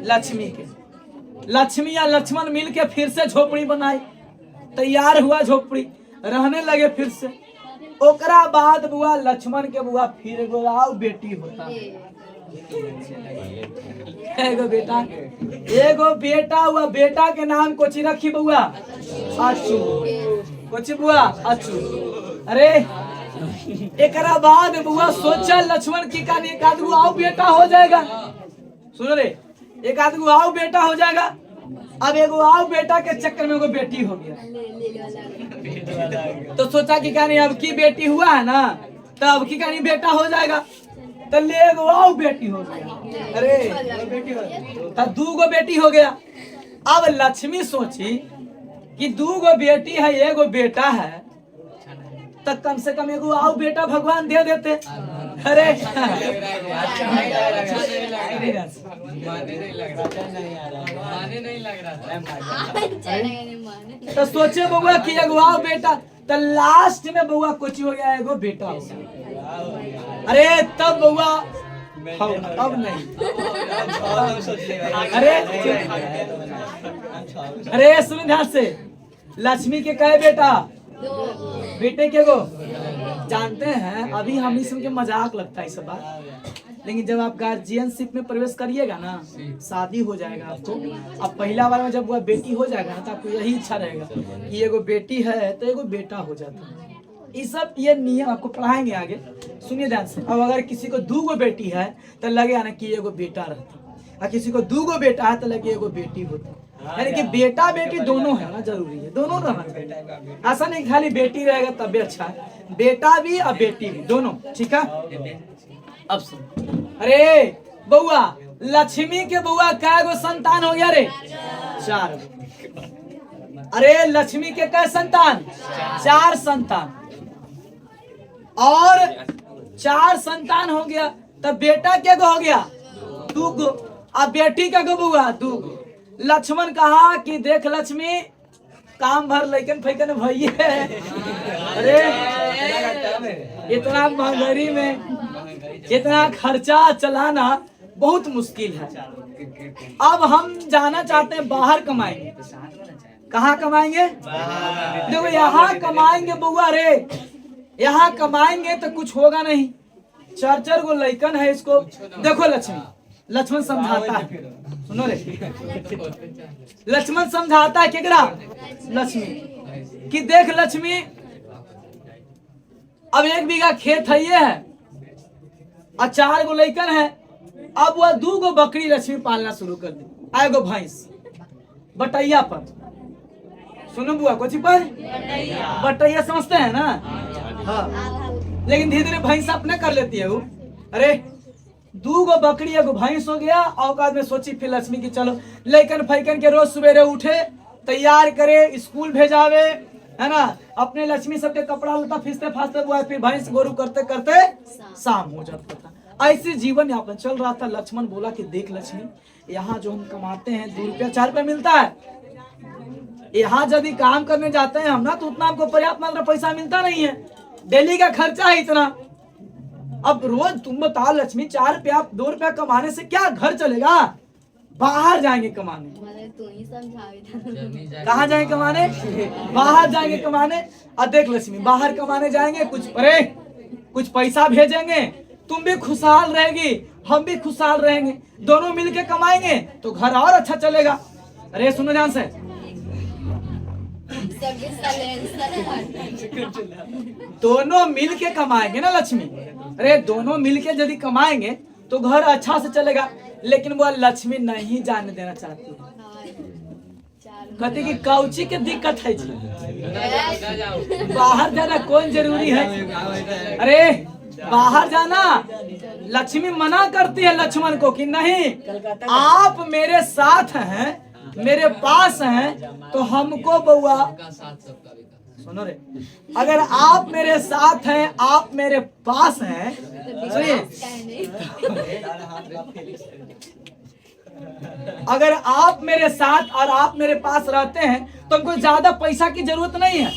लक्ष्मी के। लक्ष्मी या लक्ष्मण मिलके फिर से झोपड़ी बनाई, तैयार हुआ झोपड़ी, रहने लगे फिर से। ओकरा बाद बुआ लक्ष्मण के बुआ फिर एगो बेटी होता, एगो बेटा हुआ। बेटा के नाम कोची रखी बुआ? अच्छू। कोची बुआ? अच्छू। अरे एकरा बाद बुआ सोचा लक्ष्मण की का एक आदमी आओ बेटा हो जाएगा। सुनो रे, एक आदमी आओ बेटा हो जाएगा। अब एगो आओ बेटा के चक्कर में एगो बेटी हो गया। तो सोचा कि क्या नहीं अब की बेटी हुआ है ना, तो अब की कहानी बेटा हो जाएगा, तो ले गो आओ बेटी हो गया। अरे तो 2 गो बेटी हो गया। अब लक्ष्मी सोची कि 2 गो बेटी है 1 गो बेटा है, तो कम से कम 1 गो आओ बेटा भगवान दे देते। अरे तो सोचे बउआ कि 1 गो आओ बेटा, तो लास्ट में बउआ कुछ हो गया 1 गो बेटा हो गया। अरे तब बउआ अब नहीं, अरे सुन ध्यान से, लक्ष्मी के कहे बेटा, बेटे के गो। जानते हैं अभी हम इसमें के मजाक लगता है सब बात, लेकिन जब आप गार्जियनशिप में प्रवेश करिएगा ना, शादी हो जाएगा आपको, अब पहला बार में जब वह बेटी हो जाएगा ना, तो आपको यही इच्छा रहेगा कि 1 गो बेटी है तो 1 गो बेटा हो जाता है। ये सब ये नियम आपको पढ़ाएंगे आगे, सुनिए ध्यान से। अब अगर किसी को 2 गो बेटी है तो लगे ना कि 1 गो बेटा रहता, और किसी को 2 गो बेटा है तो लगे 1 गो बेटी होता, यानी कि बेटा बेटी दोनों है ना, जरूरी है, दोनों रहना चाहिए। ऐसा नहीं खाली बेटी रहेगा तब भी अच्छा है, बेटा भी और बेटी भी दोनों, ठीक है। अब सुन, अरे बउआ लक्ष्मी के बउआ कै गो संतान हो गया रे? 4 गो। अरे लक्ष्मी के कै संतान? 4 संतान, और 4 संतान हो गया, तब बेटा क्या गो हो गया? 2 गो, अब बेटी का गो बउआ 2 गो। लक्ष्मण कहा कि देख लक्ष्मी, काम भर लेकिन फैकन भैया है, अरे इतना महंगाई में इतना खर्चा चलाना बहुत मुश्किल है। अब हम जाना चाहते हैं बाहर कमाएंगे। कहाँ कमाएंगे? देखो यहाँ कमाएंगे बउआ रे, यहाँ कमाएंगे तो कुछ होगा नहीं। 4 गो लड़कन है इसको। देखो लक्ष्मण समझाता है, सुनो रे, लक्ष्मण समझाता है केकरा? लक्ष्मी कि देख लक्ष्मी, अब 1 बीघा खेत है ये है, और 4 गो लड़कन है। अब वह 2 गो बकरी लक्ष्मी पालना शुरू कर दी, 1 गो भैंस बटैया पर। सुनो बुआ, कोची पर? बटैया समझते हैं ना? हाँ, लेकिन धीरे धीरे भैंस अपने कर लेती है वो। अरे 2 गो बकरी 1 गो भैंस हो गया। औकात में सोची फिर लक्ष्मी की चलो लेकिन फैकन के रोज सवेरे उठे, तैयार करे, स्कूल भेजावे, है ना, अपने लक्ष्मी सबके कपड़ा लता फिसते फासते हुआ, फिर भैंस गोरू करते करते शाम हो जाता था। ऐसे जीवन यापन चल रहा था। लक्ष्मण बोला कि देख लक्ष्मी, यहाँ जो हम कमाते हैं 2 रुपया 4 रुपया मिलता है, यहाँ यदि काम करने जाते हैं हम ना, तो उतना हमको पर्याप्त मात्रा पैसा मिलता नहीं है, डेली का खर्चा है इतना। अब रोज तुम बताओ लक्ष्मी, 4 रुपया 2 रुपया कमाने से क्या घर चलेगा? बाहर जाएंगे कमाने। तू ही समझावे। कहाँ जाएंगे कमाने? बाहर जाएंगे कमाने। और देख लक्ष्मी, बाहर कमाने जाएंगे, कुछ पैसा भेजेंगे, तुम भी खुशहाल रहेगी, हम भी खुशहाल रहेंगे, दोनों मिलके कमाएंगे तो घर और अच्छा चलेगा। अरे सुनो ध्यान से, दोनों मिलके कमाएंगे ना लक्ष्मी। अरे दोनों मिलके यदि कमाएंगे तो घर अच्छा से चलेगा। लेकिन वो लक्ष्मी नहीं जाने देना चाहती, कहती कि कौची के दिक्कत है जी, बाहर जाना कौन जरूरी है? अरे बाहर जाना लक्ष्मी मना करती है लक्ष्मण को कि नहीं, आप मेरे साथ हैं, मेरे पास हैं, तो हमको बउआ सुनो रे, अगर आप मेरे साथ हैं, आप मेरे पास हैं, सुनिए, अगर आप मेरे साथ और आप मेरे पास रहते हैं तो हमको ज्यादा पैसा की जरूरत नहीं है।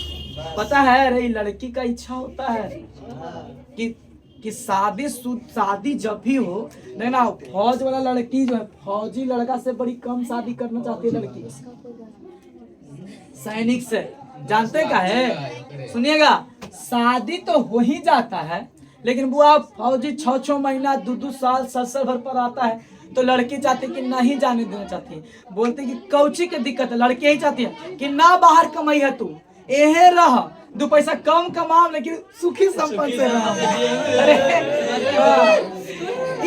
पता है अरे लड़की का इच्छा होता है कि शादी जब भी हो, नहीं ना, फौज वाला लड़की जो है, फौजी लड़का से बड़ी कम शादी करना चाहती है लड़की, सैनिक से। जानते का है? सुनिएगा, शादी तो हो ही जाता है, लेकिन वो आप फौजी 6 महीना 2 साल 7 भर पर आता है, तो लड़की चाहती कि नहीं जाने देना चाहती है। बोलते कि कौची की दिक्कत है, लड़की यही चाहती है कि ना बाहर कमाई है, तू यही रह, 2 पैसा कम कमाओ लेकिन सुखी संपन्न से रह। अरे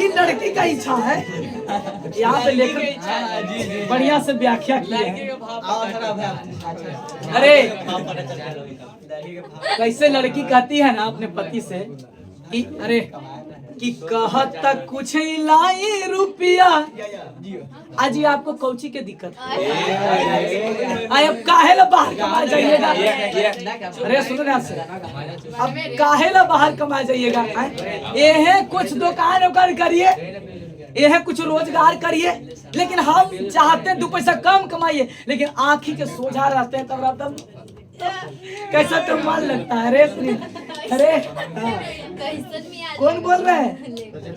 ये लड़की का इच्छा है। यहाँ पे लेकर बढ़िया से व्याख्या की है। अरे कैसे लड़की कहती है ना अपने पति से कि अरे कि कहत तक कुछ ही लाई रुपया। आज आपको कौची के दिक्कत है? अब काहे ला बाहर कमा जाइएगा? अरे सुनो ना से, अब काहे ला बाहर कमा जाइएगा? ये है कुछ दुकान उकान करिए, ये है कुछ रोजगार करिए, लेकिन हम चाहते हैं 2 पैसा कम कमाइए, लेकिन आँखी के सोझा रहते हैं तब कैसा तो मन लगता है। अरे कौन बोल रहे हैं?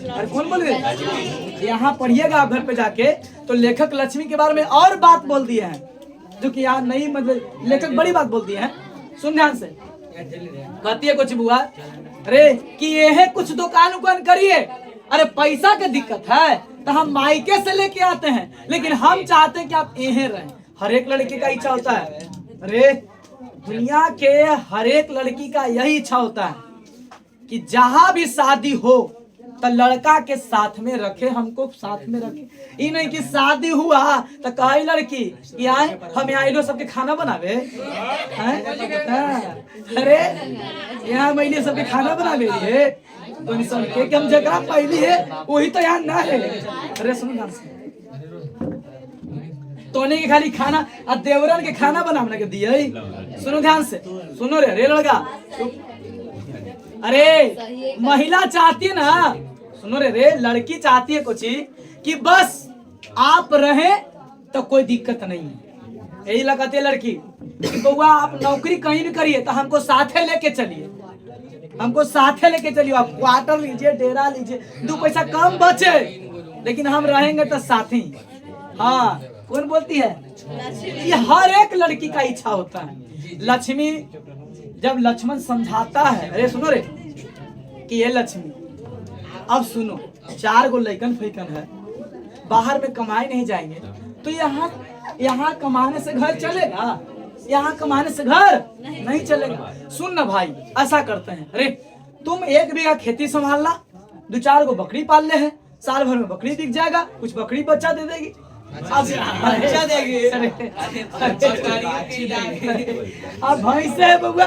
अरे कौन बोल रहे हैं? यहाँ पढ़िएगा आप घर पे जाके, तो लेखक लक्ष्मी के बारे में और बात बोल दिए हैं, जो कि यहाँ नहीं, मतलब लेखक बड़ी बात बोल दिए हैं। सुन ध्यान से, कहती है कुछ बुआ, अरे कि ये है कुछ दुकान उकान करिए। अरे पैसा की दिक्कत है तो हम मायके से लेके आते हैं, लेकिन हम चाहते हैं कि आप यहीं रहें। हर एक लड़के का इच्छा होता है, अरे दुनिया के हर एक लड़की का यही इच्छा होता है कि जहां भी शादी हो तो लड़का के साथ में रखे, हमको साथ में रखे। ये नहीं कि शादी हुआ तो कही लड़की कि आए हम यहाँ लो सबके खाना बनावे हैं? अरे यहाँ मैले सबके खाना बनावे है तो सबके कि हम जगह पहली है वही तो यहाँ ना है। अरे सुनो तोने के खाली खाना और देवरन के खाना बना के दिए। सुनो ध्यान से, सुनो रे लड़का, अरे महिला चाहती है ना, सुनो रे लड़की चाहती है कुछ कि बस आप रहे तो कोई दिक्कत नहीं है। यही लगाती है लड़की कि बउआ आप नौकरी कहीं भी करिए तो हमको साथे लेके चलिए, हमको साथे लेके चलिए। आप क्वार्टर लीजिए, डेरा लीजिए, 2 पैसा कम बचे, लेकिन हम रहेंगे तो साथ ही। हाँ कौन बोलती है? ये हर एक लड़की का इच्छा होता है। लक्ष्मी जब लक्ष्मण समझाता है, अरे सुनो रे कि ये लक्ष्मी अब सुनो, 4 गो लैकन फैकन है, बाहर में कमाए नहीं जाएंगे तो यहाँ कमाने से घर चलेगा? यहाँ कमाने से घर नहीं चलेगा। सुन ना भाई, ऐसा करते हैं, अरे तुम 1 बीघा खेती संभालना, 2-4 गो बकरी पाल ले है, साल भर में बकरी बिक जाएगा, कुछ बकरी बच्चा दे देगी, अच्छा देगी। अब भैंस है बउआ,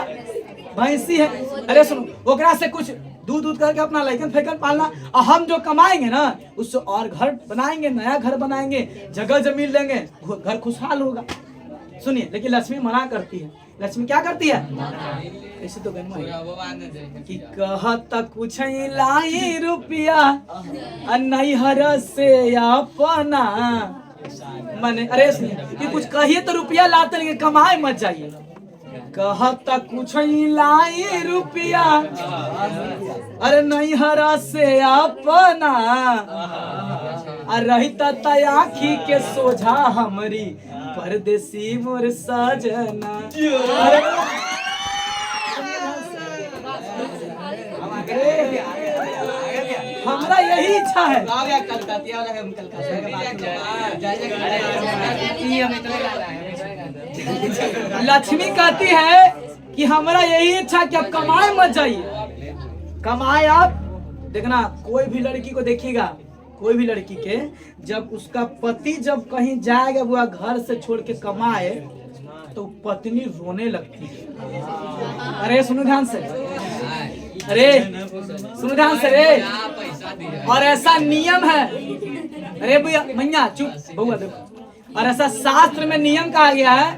भैंसी है, अरे सुनो ओकरा से कुछ दूध करके अपना लैकन फैकन पालना, और हम जो कमाएंगे ना उससे और घर बनाएंगे, नया घर बनाएंगे, जगह जमीन लेंगे, घर खुशहाल होगा। सुनिए, लेकिन लक्ष्मी मना करती है। लक्ष्मी क्या करती है? ऐसे तो कि कहत कुछ लाई रुपया नैहर से अपना मने, अरे कि कुछ कहिए तो रुपया लाते नहीं, कमाए मत जाइए। कहत कुछ लाई रुपया अरे नैहर से अपना रही आखी के सोझा हमरी परदेसी मोर सजना। हमरा यही इच्छा है। लक्ष्मी कहती है कि हमरा यही इच्छा कि आप कमाए मत जाइए, कमाए आप। देखना कोई भी लड़की को देखिएगा, कोई भी लड़की के जब उसका पति जब कहीं जाएगा वो घर से छोड़ के कमाए तो पत्नी रोने लगती है। अरे सुनो ध्यान से, अरे सुनो ध्यान से रे, और ऐसा नियम है। अरे भैया मैया चुप बहुआ देखो, और ऐसा शास्त्र में नियम कहा गया है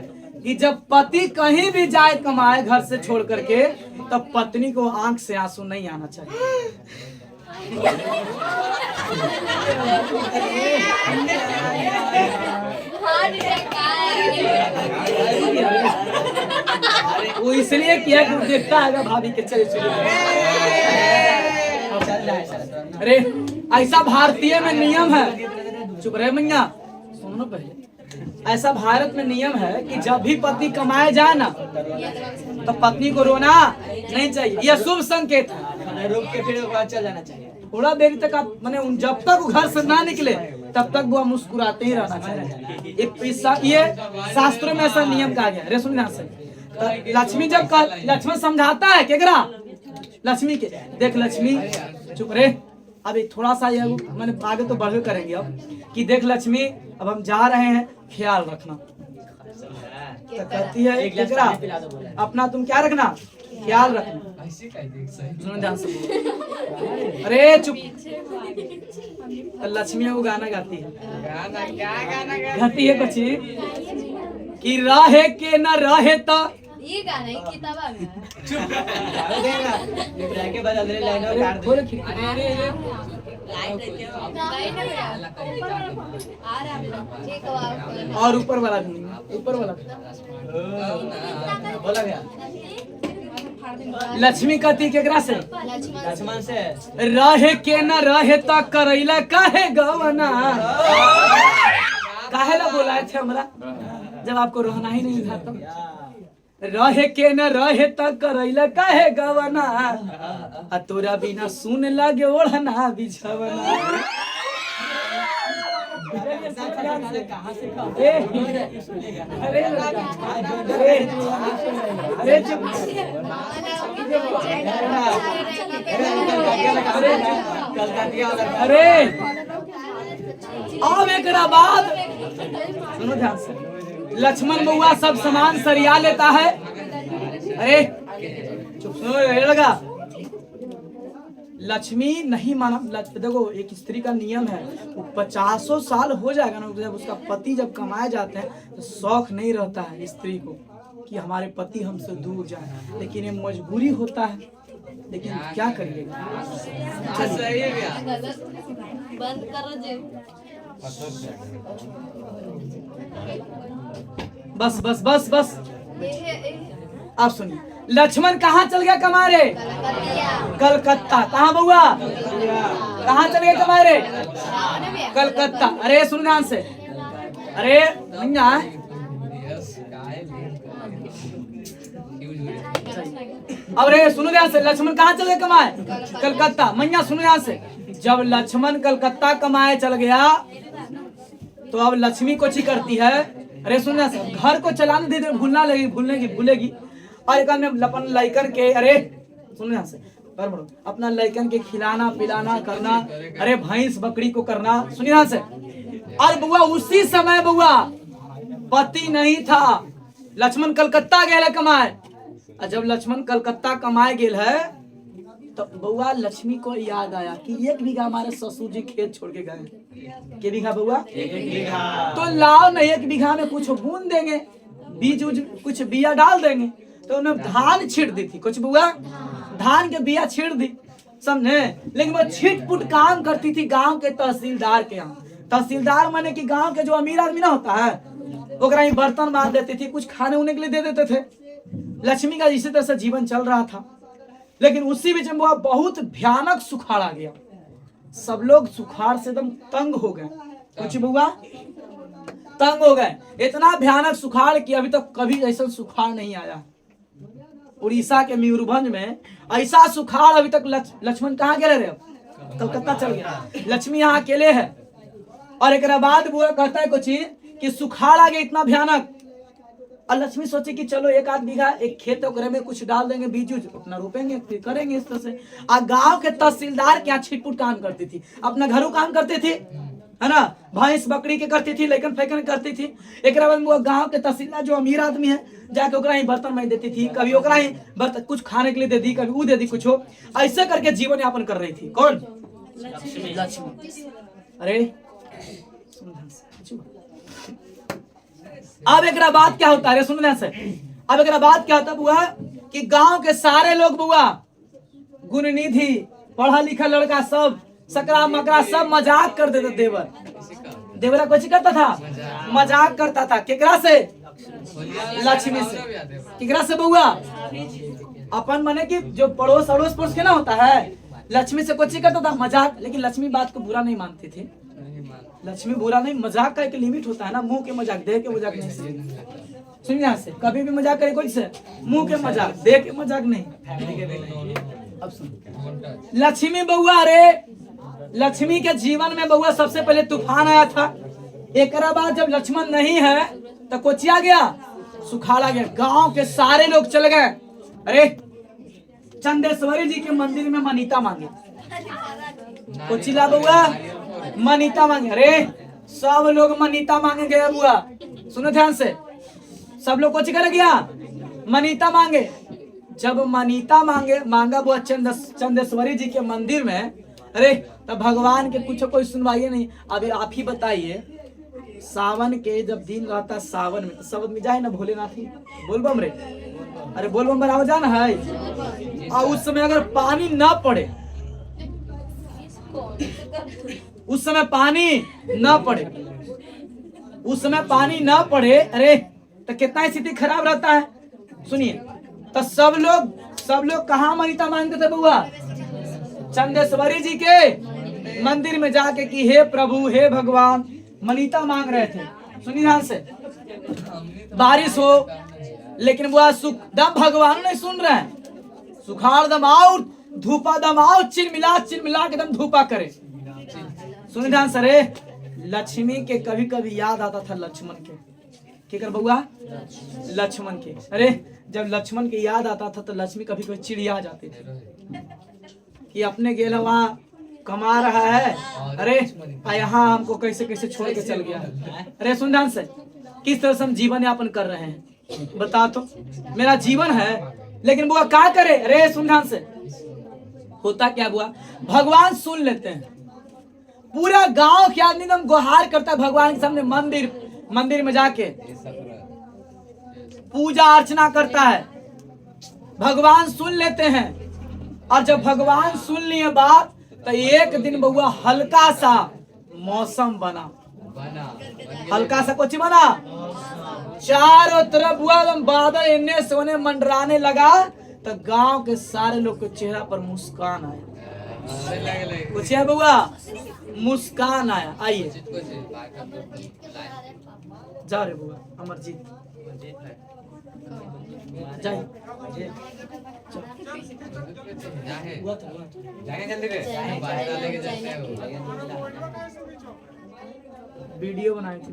कि जब पति कहीं भी जाए कमाए घर से छोड़ करके, तब पत्नी को आंख से आंसू नहीं आना चाहिए। वो इसलिए किया कि देखता है भाभी के चले चले। अरे ऐसा भारतीय में नियम है, चुप रहे मैया सुनो पहले। ऐसा भारत में नियम है कि जब भी पति कमाए जाए ना तो पत्नी को रोना नहीं चाहिए, यह शुभ संकेत है। रोक के फिर चल जाना चाहिए। थोड़ा देर तक आप माने जब तक वो घर से ना निकले तब तक वो मुस्कुराते ही रहना चाहिए। ये शास्त्रों में ऐसा नियम कहा गया। अरे सुन ध्यान से, लक्ष्मी जब लक्ष्मण समझाता है केकरा? लक्ष्मी के। देख लक्ष्मी चुप रे, अब ये थोड़ा सा ये मैंने आगे तो बढ़े करेंगे अब कि देख लक्ष्मी अब हम जा रहे हैं, ख्याल रखना। तो कहती है केकरा अपना तुम क्या रखना, ख्याल रखना। सुनो ध्यान से। अरे चुप। लक्ष्मी वो गाना गाती है, गाती है कुछ कि रहे के न रहे तो ये गाना ही किताब आ गया। खोलो और ऊपर वाला भी, ऊपर वाला बोला गया। लक्ष्मी कहती केकरा से, लक्ष्मण से। रहे के न रहे तो करैला काहे गवना। काहे ला बोलाए थे हमरा जब आपको रहना ही नहीं था तो। रहे के न रहे तो करैला काहे गवना, आ तोरा बिना सुन लगे ओढ़ना बिछवना। अरे चुप। अरे अब एक बाद सुनो ध्यान से। लक्ष्मण बउआ सब सामान सरिया लेता है। अरे चुप सुनो, ये लगा। लक्ष्मी नहीं माना। देखो एक स्त्री का नियम है, वो 50 साल हो जाएगा ना जब उसका पति जब कमाए जाते हैं तो शौक नहीं रहता है स्त्री को कि हमारे पति हमसे दूर जाए, लेकिन ये मजबूरी होता है। लेकिन क्या करिएगा। बंद करो जी। बस बस बस बस आप सुनिए। लक्ष्मण कहाँ चल गया कमारे, कलकत्ता। कहाँ बउआ, कहाँ चल गए कमारे, कलकत्ता। अरे सुन ध्यान से। अरे भैया अब रे सुनो ध्यान से। लक्ष्मण कहाँ चल गए कमाए, कलकत्ता। मैया सुनो ध्यान से। जब लक्ष्मण कलकत्ता कमाए चल गया तो अब लक्ष्मी को ची करती है। अरे सुन ध्यान से। घर को चलाने दे दे, भूलना लगी, भूलेगी। और एक में अपन लइकन के, अरे सुन ध्यान से, अपना लइकन के खिलाना पिलाना करना। अरे भैंस बकरी को करना। सुनिए ध्यान से। और बुआ उसी समय बुआ पति नहीं था, लक्ष्मण कलकत्ता गया कमाए। और जब लक्ष्मण कलकत्ता कमाए गेल है तो बउआ लक्ष्मी को याद आया कि 1 बीघा हमारे ससुर जी खेत छोड़ के गए। के बीघा बउआ, 1 बीघा। तो लाओ न 1 बीघा में कुछ बून देंगे, बीज उज कुछ बिया डाल देंगे। तो उन्हें धान छीट दी थी कुछ बुआ, धान के बिया छीट दी, समझे। लेकिन वो छिटपुट काम करती थी गांव के तहसीलदार के यहाँ। तहसीलदार माने कि गांव के जो अमीर आदमी ना होता है ओकरा ही बर्तन बांध देती थी, कुछ खाने उन्हें के लिए दे देते थे। लक्ष्मी का इसी तरह से जीवन चल रहा था। लेकिन उसी बीच में वो बहुत भयानक सुखाड़ आ गया। सब लोग सुखाड़ से एकदम तंग हो गए। कुछ बुआ तंग हो गए। इतना भयानक सुखाड़ कि अभी तक कभी ऐसा सुखाड़ नहीं आया। उड़ीसा के मयूरभंज में ऐसा सुखाड़ अभी तक। लक्ष्मण कहाँ गए रहे, कलकत्ता चल गया। लक्ष्मी यहाँ अकेले है। और एक बाद बुआ कहता है कुछ कि सुखाड़ आ गया इतना भयानक। और लक्ष्मी सोची कि चलो 1 बीघा एक खेत में कुछ डाल देंगे, बीज उज अपना रोपेंगे, फिर करेंगे इस तरह से। और गांव के तहसीलदार के यहाँ छिटपुट काम करती थी, अपना घरों काम करती थी, है ना, भैंस बकरी के करती थी, लेकिन फेकन करती थी। एक बाद वो गांव के तहसीलदार जो अमीर आदमी है जाके ओकरा ही बर्तन में देती थी, कभी ओकरा ही बर्तन कुछ खाने के लिए दे दी, कभी वो दे दी कुछ हो। ऐसे करके जीवन यापन कर रही थी। कौन, लक्ष्मी। अरे अब एक बात क्या होता है, सुन ध्यान से। अब एक बात क्या होता बुआ कि गांव के सारे लोग बुआ गुणनिधि पढ़ा लिखा लड़का सब सकरा मकरा सब मजाक कर देते। देवरा कुछ करता था, मजाक करता था। केकरा से, लक्ष्मी से। केकरा से बुआ, अपन माने कि जो पड़ोस अड़ोस पड़ोस के ना होता है, लक्ष्मी से कुछ करता था मजाक। लेकिन लक्ष्मी बात को बुरा नहीं मानती थी। लक्ष्मी बुरा नहीं, मजाक का एक लिमिट होता है ना, मुंह के मजाक दे के मजाक नहीं। सुनिए यहाँ से, कभी भी मजाक करे कोई से, मुंह के मजाक दे के मजाक नहीं। अब सुन लक्ष्मी बउआ। अरे लक्ष्मी के जीवन में बउआ सबसे पहले तूफान आया था। एक बाद जब लक्ष्मण नहीं है तो कोचिया गया, सुखाड़ा गया। गांव के सारे लोग चले गए। अरे चंदेश्वरी जी के मंदिर में मनीता मांगे। कोचिला बुआ मनीता मांगे। अरे सब लोग मनीता मांगे गया बुआ, सुनो ध्यान से। सब लोग कोची करे गया, मनीता मांगे। जब मनीता मांगा बुआ चंदेश्वरी जी के मंदिर में, अरे तब भगवान के कुछ कोई सुनवाइए नहीं। अभी आप ही बताइए, सावन के जब दिन रहता है सावन में, तो सब में जाए ना भोलेनाथ ही बोलबम रे। अरे बोलबम बराबर जाना है। और उस समय अगर पानी ना पड़े, उस समय पानी ना पड़े, उस समय पानी ना पड़े, अरे तो कितना स्थिति खराब रहता है। सुनिए, तो सब लोग कहाँ मनीता मांगते थे बुआ, चंदेश्वरी जी के मंदिर में जाके कि हे प्रभु हे भगवान, मनीता मांग रहे थे। सुनिए ध्यान से, बारिश हो, लेकिन बुआ सुखदम भगवान नहीं सुन रहे हैं। सुखाड़ दम आओ, धूपा दम आओ, चिलमिला के दम धूपा करे। सुनिए ध्यान से, रे लक्ष्मी के कभी कभी याद आता था लक्ष्मण के, क्या कर बुआ, लक्ष्मण के। अरे जब लक्ष्मण के याद आता था तो लक्ष्मी कभी कभी चिड़िया जाती थी कि अपने गेल वहां कमा रहा है, अरे यहाँ हमको कैसे कैसे छोड़ के चल गया। अरे सुन ध्यान से, किस तरह से हम जीवन यापन कर रहे हैं बता तो, मेरा जीवन है लेकिन बुआ क्या करे। अरे सुन ध्यान से, होता क्या बुआ, भगवान सुन लेते हैं। पूरा गांव के आदमी एकदम गुहार करता है भगवान के सामने, मंदिर में जाके पूजा अर्चना करता है। भगवान सुन लेते हैं, और जब भगवान सुन लिए बात, तो एक दिन बउआ हल्का सा मौसम बना, हल्का सा कुछ बना, चारों तरफ बुआ बादल इन्ने सोने मंडराने लगा, तो गांव के सारे लोग के चेहरा पर मुस्कान आया। कुछ है बुआ, मुस्कान आया। आइए जा रे बुआ, अमरजीत जाइए, वीडियो बनाई थी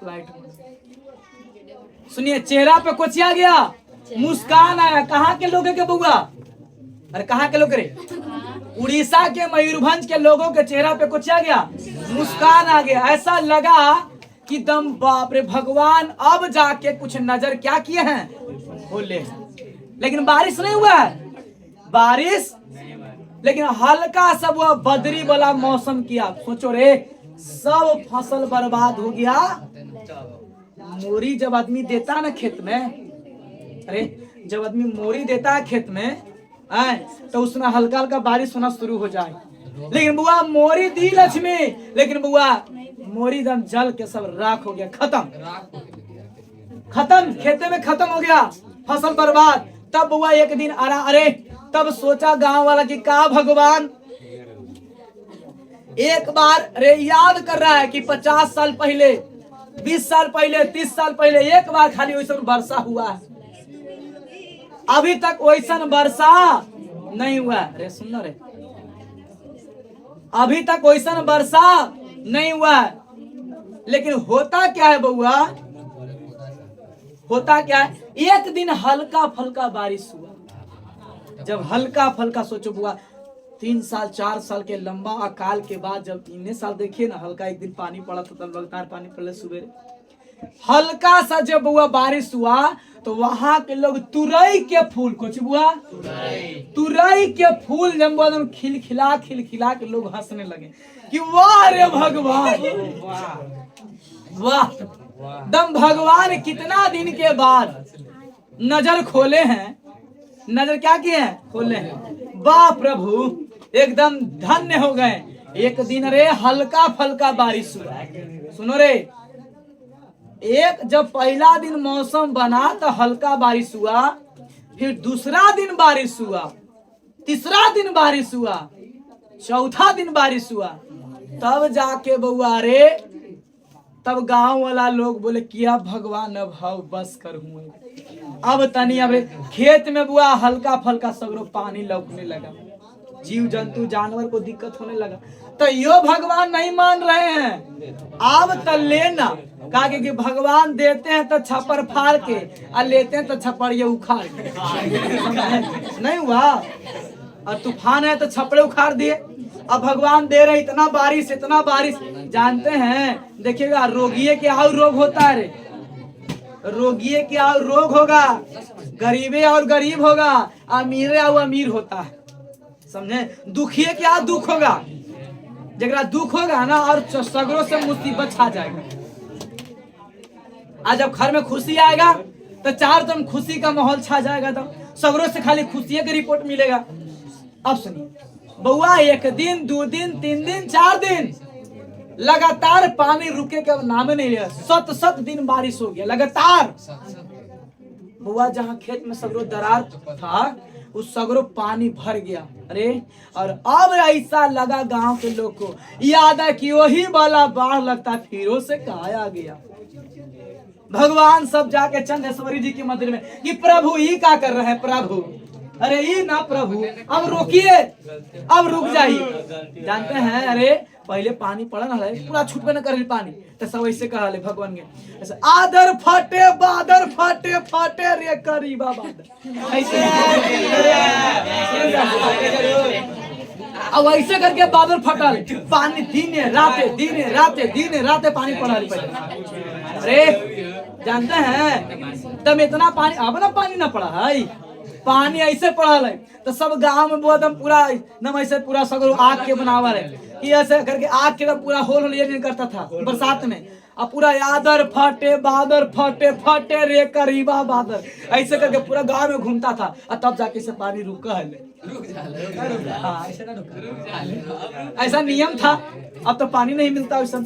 फ्लाइट में। सुनिए, चेहरा पे कुछ आ गया, मुस्कान आया। कहाँ के लोग के बुआ, अरे कहाँ के लोग रे, उड़ीसा के मयूरभंज के लोगों के चेहरा पे कुछ आ गया, मुस्कान आ गया। ऐसा लगा कि दम बाप रे, भगवान अब जाके कुछ नजर क्या किए हैं, बोले। लेकिन बारिश नहीं हुआ है, बारिश, लेकिन हल्का सा वो बदरी वाला मौसम किया। सोचो रे, सब फसल बर्बाद हो गया। मोरी जब आदमी देता ना खेत में, अरे जब आदमी मोरी देता है खेत में, तो उसमें हल्का हल्का बारिश होना शुरू हो जाए। लेकिन बुआ मोरी दी लक्ष्मी, लेकिन बुआ मोरी दम जल के सब राख हो गया, खत्म, खेते में खत्म हो गया, फसल बर्बाद। तब बुआ एक दिन अरे तब सोचा गांव वाला कि का भगवान, एक बार अरे याद कर रहा है कि 50 साल पहले, 20 साल पहले, 30 साल पहले एक बार खाली वैसा वर्षा हुआ है, अभी तक वैसा वर्षा नहीं हुआ। अरे सुनो रे, अभी तक वैसा वर्षा नहीं हुआ है। लेकिन होता क्या है बउआ, होता क्या है, एक दिन हल्का फल्का बारिश हुआ। जब हल्का फल्का, सोचो बुआ 3 साल 4 साल के लंबा अकाल के बाद जब इतने साल देखिए ना, हल्का एक दिन पानी पड़ा था, तब लगातार पानी पड़े सुबह, हल्का सा जब बुआ बारिश हुआ, तो वहां के लोग तुरई के फूल, कुछ बुआ तुरई के फूल जब एकदम खिलखिला के लोग हंसने लगे कि वाह रे भगवान, वाह दम भगवान कितना दिन के बाद नजर खोले हैं, नजर क्या किए हैं, खोले हैं। वाह प्रभु, एकदम धन्य हो गए। एक दिन रे हल्का फल्का बारिश हुआ। सुनो रे, एक जब पहला दिन मौसम बना तो हल्का बारिश हुआ, फिर दूसरा दिन बारिश हुआ, तीसरा दिन बारिश हुआ, चौथा दिन बारिश हुआ, तब जाके बउआ रे, तब गांव वाला लोग बोले किया भगवान अब हाउ बस कर हुए, अब तनी अब खेत में बुआ हल्का फल्का सगरो पानी लौकने लगा, जीव जंतु जानवर को दिक्कत होने लगा। तो यो भगवान नहीं मान रहे हैं, अब तो लेना कहा कि भगवान देते हैं तो छप्पर फाड़ के, और लेते हैं तो छप्पर ये उखाड़ के। नहीं हुआ, और तूफान है तो छप्पड़े उखाड़ दिए। अब भगवान दे रहे इतना बारिश जानते हैं। देखिएगा रोगिये के और रोग होता है रे, रोगिये के और रोग होगा, गरीबे और गरीब होगा, अमीरे और अमीर होता है, समझे। दुखिये के और दुख होगा, जगरा दुख होगा ना और सगरों से मुसीबत छा जाएगा। आज जब घर में खुशी आएगा तो चारों तरफ खुशी का माहौल छा जाएगा, तो सगरों से खाली खुशी की रिपोर्ट मिलेगा। अब सुनिए बउआ, 1 दिन 2 दिन 3 दिन 4 दिन लगातार पानी रुके का नाम नहीं लिया। 7 दिन बारिश हो गया लगातार। बुआ जहाँ खेत में सगरो दरार था उस सगरो पानी भर गया। अरे और अब ऐसा लगा गांव के लोग को याद है कि वही वाला बाढ़ लगता फिर से कहा आ गया। भगवान सब जाके चंदेश्वरी जी के मंदिर में कि प्रभु ये क्या कर रहे हैं प्रभु, अरे ये ना प्रभु अब रोकिए, अब रुक जाइए। जानते हैं अरे पहले पानी पड़ा ना पूरा छूटबे न कर पानी, तो सब ऐसे कहा ले भगवान के ऐसे आदर फटे बादर फटे फटे रे करीबा बादर ऐसे। अब ऐसे करके बादल फटल, पानी दिने राते पानी पड़ा पहले। अरे जानते हैं तब इतना पानी अब ना पानी ना पड़ा है, पानी ऐसे पड़ा है तो सब गांव में वो एकदम पूरा एकदम ऐसे पूरा सगरो आग के बनावा है कि ऐसे करके आग के पूरा होल ये करता था बरसात में। अब पूरा यादर फटे बादर फटे फटे रे करीबा बादर ऐसे करके पूरा गांव में घूमता था। और तब जाके से पानी रुका है, ऐसा नियम था। अब तो पानी नहीं मिलता वैसा।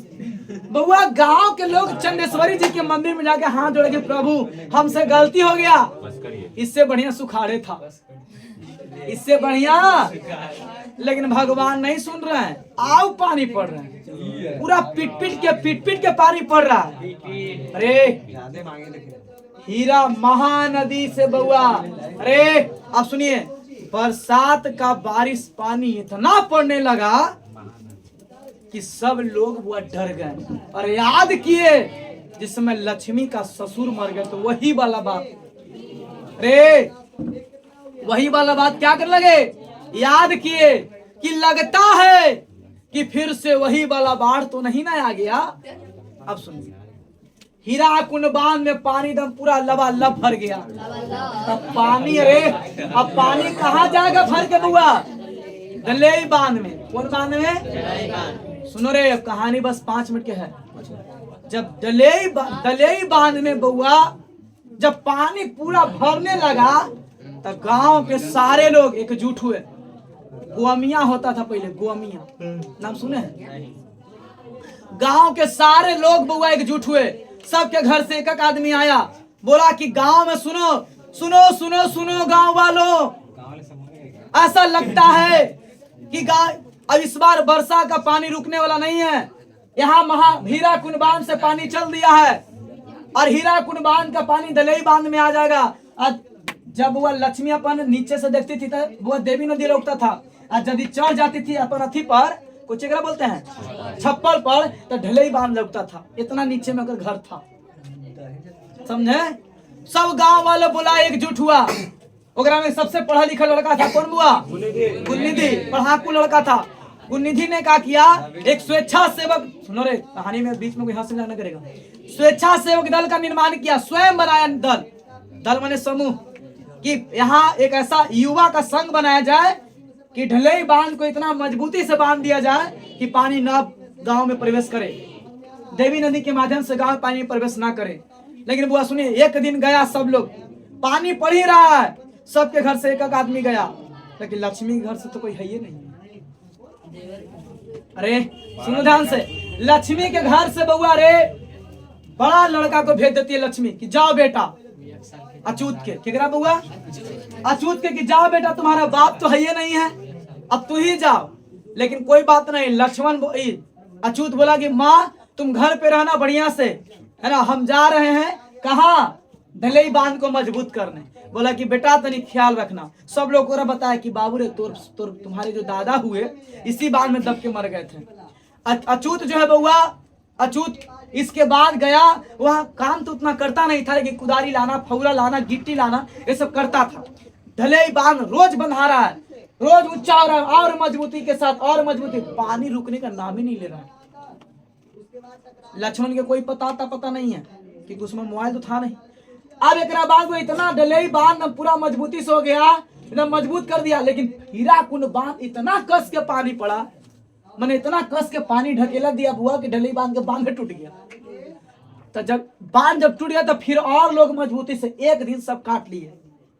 बउआ गांव के लोग चंदेश्वरी जी के मंदिर में जाके हाथ जोड़े कि प्रभु हमसे गलती हो गया, इससे बढ़िया सुखाड़े था, इससे बढ़िया। लेकिन भगवान नहीं सुन रहे हैं, आओ पानी पड़ रहा है, पूरा पीट पीट के पानी पड़ रहा है। अरे हीरा महानदी से बउआ, अरे अब सुनिए बरसात का बारिश पानी इतना पड़ने लगा कि सब लोग वो डर गए और याद किए जिसमें लक्ष्मी का ससुर मर गए। तो वही वाला बात, रे वही वाला बात क्या कर लगे, याद किए कि लगता है कि फिर से वही वाला बाढ़ तो नहीं ना आ गया। अब सुनिए हीरा कुंड बांध में पानी दम पूरा लबालब भर गया। अब पानी, अरे अब पानी कहाँ जाएगा भर के बुआ, दलेई बांध में। कौन बांध में, सुनो रे अब कहानी बस 5 मिनट के है। जब दलेई बांध में बुआ जब पानी पूरा भरने लगा तो गांव के सारे लोग एकजुट हुए। गोमिया होता था पहले, गोमिया नाम सुने हैं। गांव के सारे लोग बुआ एकजुट हुए, सबके घर से एक आदमी आया, बोला कि गांव में सुनो सुनो सुनो सुनो गांव वालों, ऐसा लगता है कि अब इस बार वर्षा का पानी रुकने वाला नहीं है। यहाँ हीरा कुंड बांध से पानी चल दिया है और हीरा कुंड बांध का पानी दलेई बांध में आ जाएगा। आज जब वह लक्ष्मी अपन नीचे से देखती थी तो वो देवी नदी रोकता था, और यदि चढ़ जाती थी अपन अथी पर, कुछ एकरा बोलते हैं छप्पर पर, तो ढलई बांध लगता था। इतना नीचे में अगर घर था, समझे। सब गांव वाले बोला, एकजुट हुआ। ओकरा में सबसे पढ़ा लिखा लड़का था, कौन बुआ, गुलनिधि, पढ़ाकू लड़का था। गुलनिधि ने क्या किया, एक स्वेच्छा सेवक, सुनो रे कहानी में बीच में कोई हंस जाना करेगा, स्वेच्छा सेवक दल का निर्माण किया, स्वयं बनाया दल माने समूह, कि यहाँ एक ऐसा युवा का संघ बनाया जाए कि ढलई बांध को इतना मजबूती से बांध दिया जाए कि पानी न गांव में प्रवेश करे, देवी नदी के माध्यम से गांव में पानी प्रवेश ना करे। लेकिन बुआ सुनिए, एक दिन गया सब लोग, पानी पड़ ही रहा है, सबके घर से एक आदमी गया, लेकिन लक्ष्मी के घर से तो कोई है ही नहीं। अरे सुनो ध्यान से, लक्ष्मी के घर से बउआ रे बड़ा लड़का को भेज देती है लक्ष्मी कि जाओ बेटा, अचूत के, केकरा बउआ, अचूत के, कि जाओ बेटा तुम्हारा बाप तो है ही नहीं है, अब तू ही जाओ। लेकिन कोई बात नहीं, लक्ष्मण अचूत बोला कि माँ तुम घर पे रहना बढ़िया से, है ना, हम जा रहे हैं कहाँ, दलेई बांध को मजबूत करने। बोला कि बेटा तनी ख्याल रखना। सब लोग को बताया कि बाबू रे तुम्हारे जो दादा हुए इसी बांध में दब के मर गए थे। अचूत जो है बउआ, अचूत इसके बाद गया, वह काम तो उतना करता नहीं था, लेकिन कुदारी लाना, फौरा लाना, गिट्टी लाना, ये सब करता था। ढलई बांध रोज बंधा रहा है, रोज ऊंचा हो रहा है और मजबूती के साथ और मजबूती, पानी रुकने का नाम ही नहीं ले रहा है। लक्ष्मण के कोई पता नहीं है कि उसमें मोबाइल तो था नहीं। अब एक बाद वो इतना डलेई बांध पूरा मजबूती से हो गया, एकदम मजबूत कर दिया, लेकिन हीरा कुंड बांध इतना कस के पानी पड़ा, मैंने इतना कस के पानी ढकेला दिया बुआ कि डलेई बांध के बांध टूट गया। तो जब बांध जब टूट गया तो फिर और लोग मजबूती से एक दिन सब काट लिए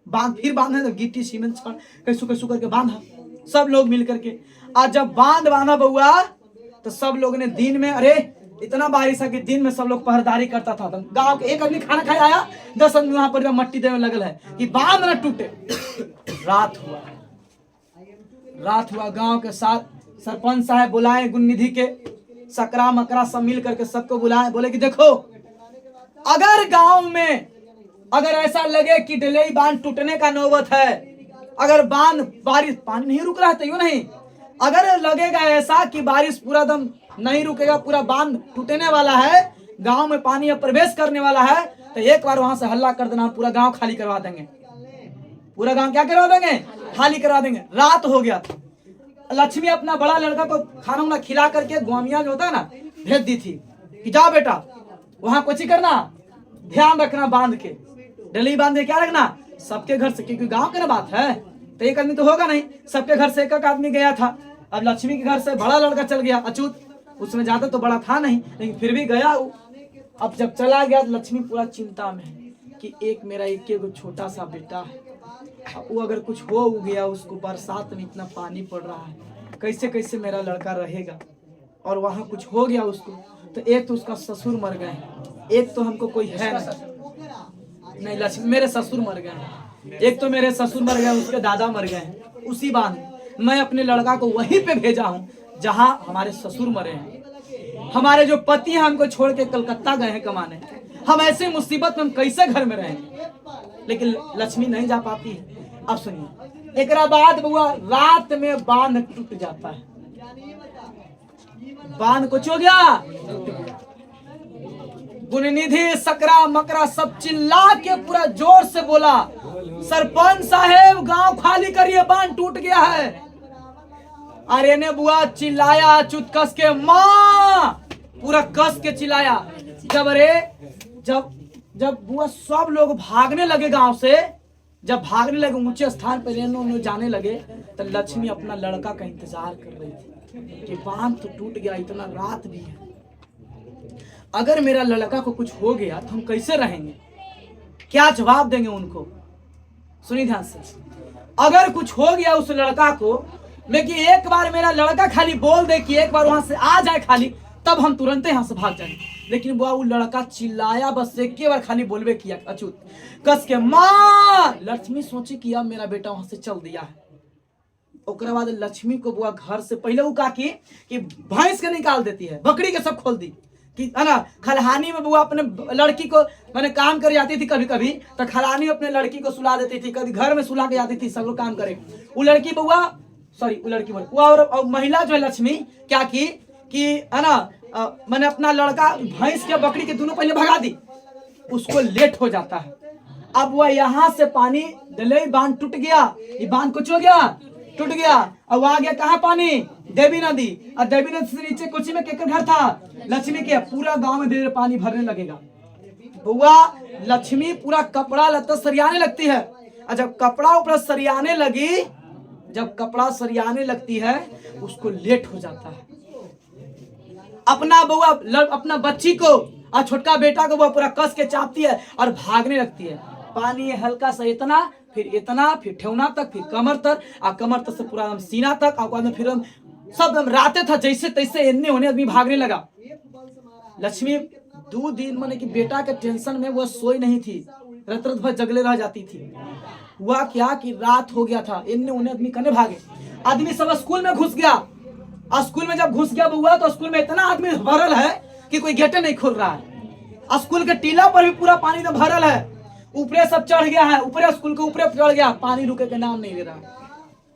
बांध, फिर बांधे तो गिट्टी सीमेंट कैसू करके बांधा सब लोग मिल करके। आज जब बांध बांधा बउआ तो सब लोग ने दिन में, अरे इतना बारिश है कि दिन में सब लोग पहरेदारी करता था। तो गांव के एक आदमी खाना खाए आया, 10 आदमी वहां पर मट्टी देने लगल है कि बांध न टूटे। रात हुआ गांव के साथ सरपंच साहब बुलाए, गुणनिधि के सकरा मकरा सब मिल करके सबको बुलाए, बोले कि देखो अगर गांव में अगर ऐसा लगे कि डलेई बांध टूटने का नौबत है, अगर बांध बारिश पानी नहीं रुक रहा है तो यूं नहीं, अगर लगेगा ऐसा कि बारिश पूरा दम नहीं रुकेगा, पूरा बांध टूटने वाला है, गांव में पानी अब प्रवेश करने वाला है, तो एक बार वहां से हल्ला कर देना, पूरा गांव खाली करवा देंगे। पूरा गांव क्या करवा देंगे? खाली करवा देंगे। रात हो गया, लक्ष्मी अपना बड़ा लड़का को खाना वाना खिला करके गोमिया जो होता है ना भेज दी थी कि जाओ बेटा वहां कुछ करना, ध्यान रखना, बांध के डली बांध के क्या रखना सबके घर से, क्योंकि गांव की ना बात है तो एक आदमी तो होगा नहीं, सबके घर से एक आदमी गया था। अब लक्ष्मी के घर से बड़ा लड़का चल गया अछूत, उसमें ज्यादा तो बड़ा था नहीं लेकिन फिर भी गया। अब जब चला गया लक्ष्मी पूरा चिंता में है कि एक मेरा एक छोटा सा बेटा है, वो अगर कुछ हो गया उसको, बरसात में इतना पानी पड़ रहा है, कैसे मेरा लड़का रहेगा, और वहां कुछ हो गया उसको तो एक तो उसका ससुर मर गए, एक तो हमको कोई है नहीं लक्ष्मी मेरे ससुर मर गए, एक तो मेरे ससुर मर गए, उसके दादा मर गए। उसी बात मैं अपने लड़का को वहीं पे भेजा हूँ जहाँ हमारे ससुर मरे हैं, हमारे जो पति हैं हमको छोड़ के कलकत्ता गए हैं कमाने, हम ऐसे मुसीबत में हम कैसे घर में रहेंगे, लेकिन लक्ष्मी नहीं जा पाती है। अब सुनिए, एक बाद बुआ रात में बांध टूट जाता है, बांध कुछ हो गया, गुणनिधि सकरा मकरा सब चिल्ला के पूरा जोर से बोला सरपंच साहेब गांव खाली करिए, बांध टूट गया है। अरे ने बुआ चिल्लाया चुत कस के, माँ पूरा कस के चिल्लाया। जब बुआ सब लोग भागने लगे गांव से, जब भागने लगे ऊंचे स्थान पर जाने लगे तो लक्ष्मी अपना लड़का का इंतजार कर रही थी कि बांध तो टूट गया, इतना रात भी है, अगर मेरा लड़का को कुछ हो गया तो हम कैसे रहेंगे, क्या जवाब देंगे उनको। सुनिए ध्यान से, अगर कुछ हो गया उस लड़का को, लेकिन एक बार मेरा लड़का खाली बोल दे कि एक बार वहां से आ जाए खाली, तब हम तुरंत यहाँ से भाग जाएंगे। लेकिन वो लड़का चिल्लाया, बस एक बार खाली बोलबे किया अछूत कस के, माँ। लक्ष्मी सोची कि अब मेरा बेटा वहां से चल दिया है। उसके बाद लक्ष्मी को बुआ घर से पहले वो कहा कि भैंस के निकाल देती है, बकरी के सब खोल दी कि है ना। खलहानी में बुआ अपने लड़की को मैंने काम कर जाती थी, कभी कभी तो खलहानी में अपने लड़की को सुला देती थी, कभी घर में सुला के जाती थी, सब लोग काम करे। वो लड़की बुआ और महिला जो है लक्ष्मी क्या की कि है ना, मैंने अपना लड़का भैंस के बकरी के दोनों पहले भगा दी, उसको लेट हो जाता है। अब वह यहाँ से पानी डले, बांध टूट गया, ये बांध कुछ हो गया, टूट गया। अब आ गया कहाँ पानी, देवी नदी, और देवी नदी से नीचे कुछ में केकर घर था, लक्ष्मी के। पूरा गांव में धीरे पानी भरने लगेगा। बुआ लक्ष्मी पूरा कपड़ा लत्ता सरियाने लगती है, और जब कपड़ा ऊपर सरियाने लगी, जब कपड़ा सरियाने लगती है उसको लेट हो जाता है। अपना बुआ अपना बच्ची को और छोटका बेटा को वो पूरा कस के चापती है और भागने लगती है। पानी हल्का सा इतना, फिर ठेवना तक, फिर कमर तक, और कमर तक से पूरा सीना तक, और फिर सब राते था जैसे तैसे इन्ने होने आदमी भागने लगा। लक्ष्मी 2 दिन माने कि बेटा के टेंशन में वो सोई नहीं थी, रात भर जगले रह जाती थी। हुआ क्या कि रात हो गया था, इन्ने उन्हें आदमी कने भागे, आदमी सब स्कूल में घुस गया। और स्कूल में जब घुस गया बुआ तो स्कूल में इतना आदमी भरल है कि कोई गेटे नहीं खुल रहा है। स्कूल के टीला पर भी पूरा पानी तो भरल है, ऊपरे सब चढ़ गया है, ऊपरे स्कूल के ऊपरे चढ़ गया, पानी रुके के नाम नहीं ले रहा है।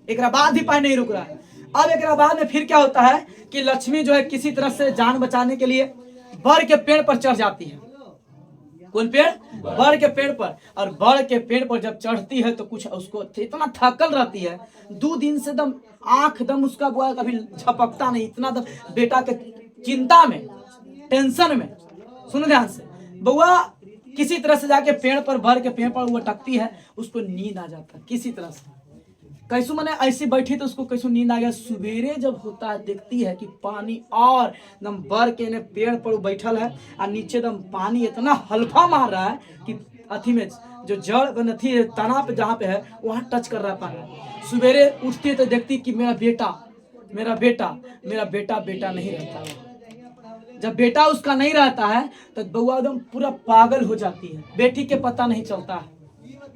एक बाद भी पानी नहीं रुक रहा है। अब एक बाद में फिर क्या होता है कि लक्ष्मी जो है किसी तरह से जान बचाने के लिए बर के पेड़ पर चढ़ जाती है। कौन पेड़? बड़ के पेड़ पर। और बड़ के पेड़ पर जब चढ़ती है तो कुछ उसको इतना थकल रहती है, 2 दिन से दम आंख दम उसका बुआ कभी झपकता नहीं, इतना दम बेटा के चिंता में, टेंशन में। सुनो ध्यान से, बउआ किसी तरह से जाके पेड़ पर, बड़ के पेड़ पर वो टकती है, उसको नींद आ जाता है किसी तरह से। कैसू मैंने ऐसी बैठी तो उसको कैसू नींद आ गया। सवेरे जब होता है देखती है कि पानी और दम बर के ने पेड़ पर बैठल है और नीचे दम पानी इतना हल्फा मार रहा है कि अथी में जो जड़ नथी तना पे जहाँ पे है वहाँ टच कर रहा है पानी। सवेरे उठती है तो देखती कि मेरा बेटा मेरा बेटा मेरा बेटा बेटा नहीं रहता है। जब बेटा उसका नहीं रहता है तो बउआ एकदम पूरा पागल हो जाती है। बेटी के पता नहीं चलता है,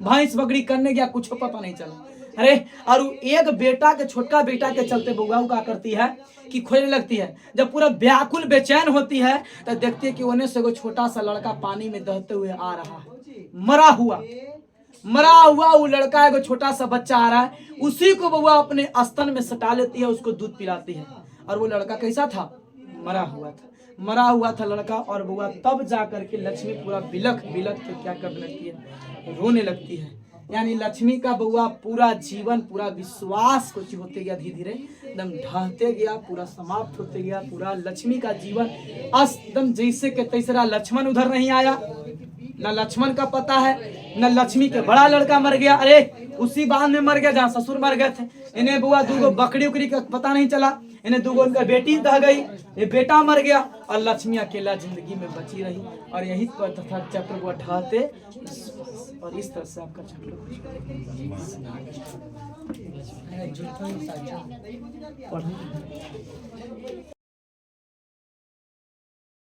भैंस बकरी करने गया कुछ पता नहीं चला। अरे और एक बेटा के, छोटका बेटा के चलते बउआ क्या करती है कि खोजने लगती है। जब पूरा व्याकुल बेचैन होती है तो देखती है कि उन्हें से वो छोटा सा लड़का पानी में दहते हुए आ रहा है, मरा हुआ वो लड़का, एगो छोटा सा बच्चा आ रहा है। उसी को बउआ अपने स्तन में सटा लेती है, उसको दूध पिलाती है। और वो लड़का कैसा था? मरा हुआ था लड़का। और बउआ तब जा करके लक्ष्मी पूरा बिलख के क्या करने लगती है? रोने लगती है। यानी लक्ष्मी का बउआ पूरा जीवन, पूरा विश्वास कुछ होते गया, धीरे धीरे एकदम ढहते गया, पूरा समाप्त होते गया। पूरा लक्ष्मी का जीवन एकदम जैसे के तैसरा। लक्ष्मण उधर नहीं आया, न लक्ष्मण का पता है, न लक्ष्मी के बड़ा लड़का मर गया। अरे उसी बांध में मर गया जहाँ ससुर मर गए थे। इन्हें बुआ 2 बकरी उकरी का पता नहीं चला, इन्हें 2 उनका बेटी रह गई, ये बेटा मर गया और लक्ष्मी अकेला जिंदगी में बची रही। और यही पर तथा चक्र को ढाते और इस तरह से आपका चक्र पढ़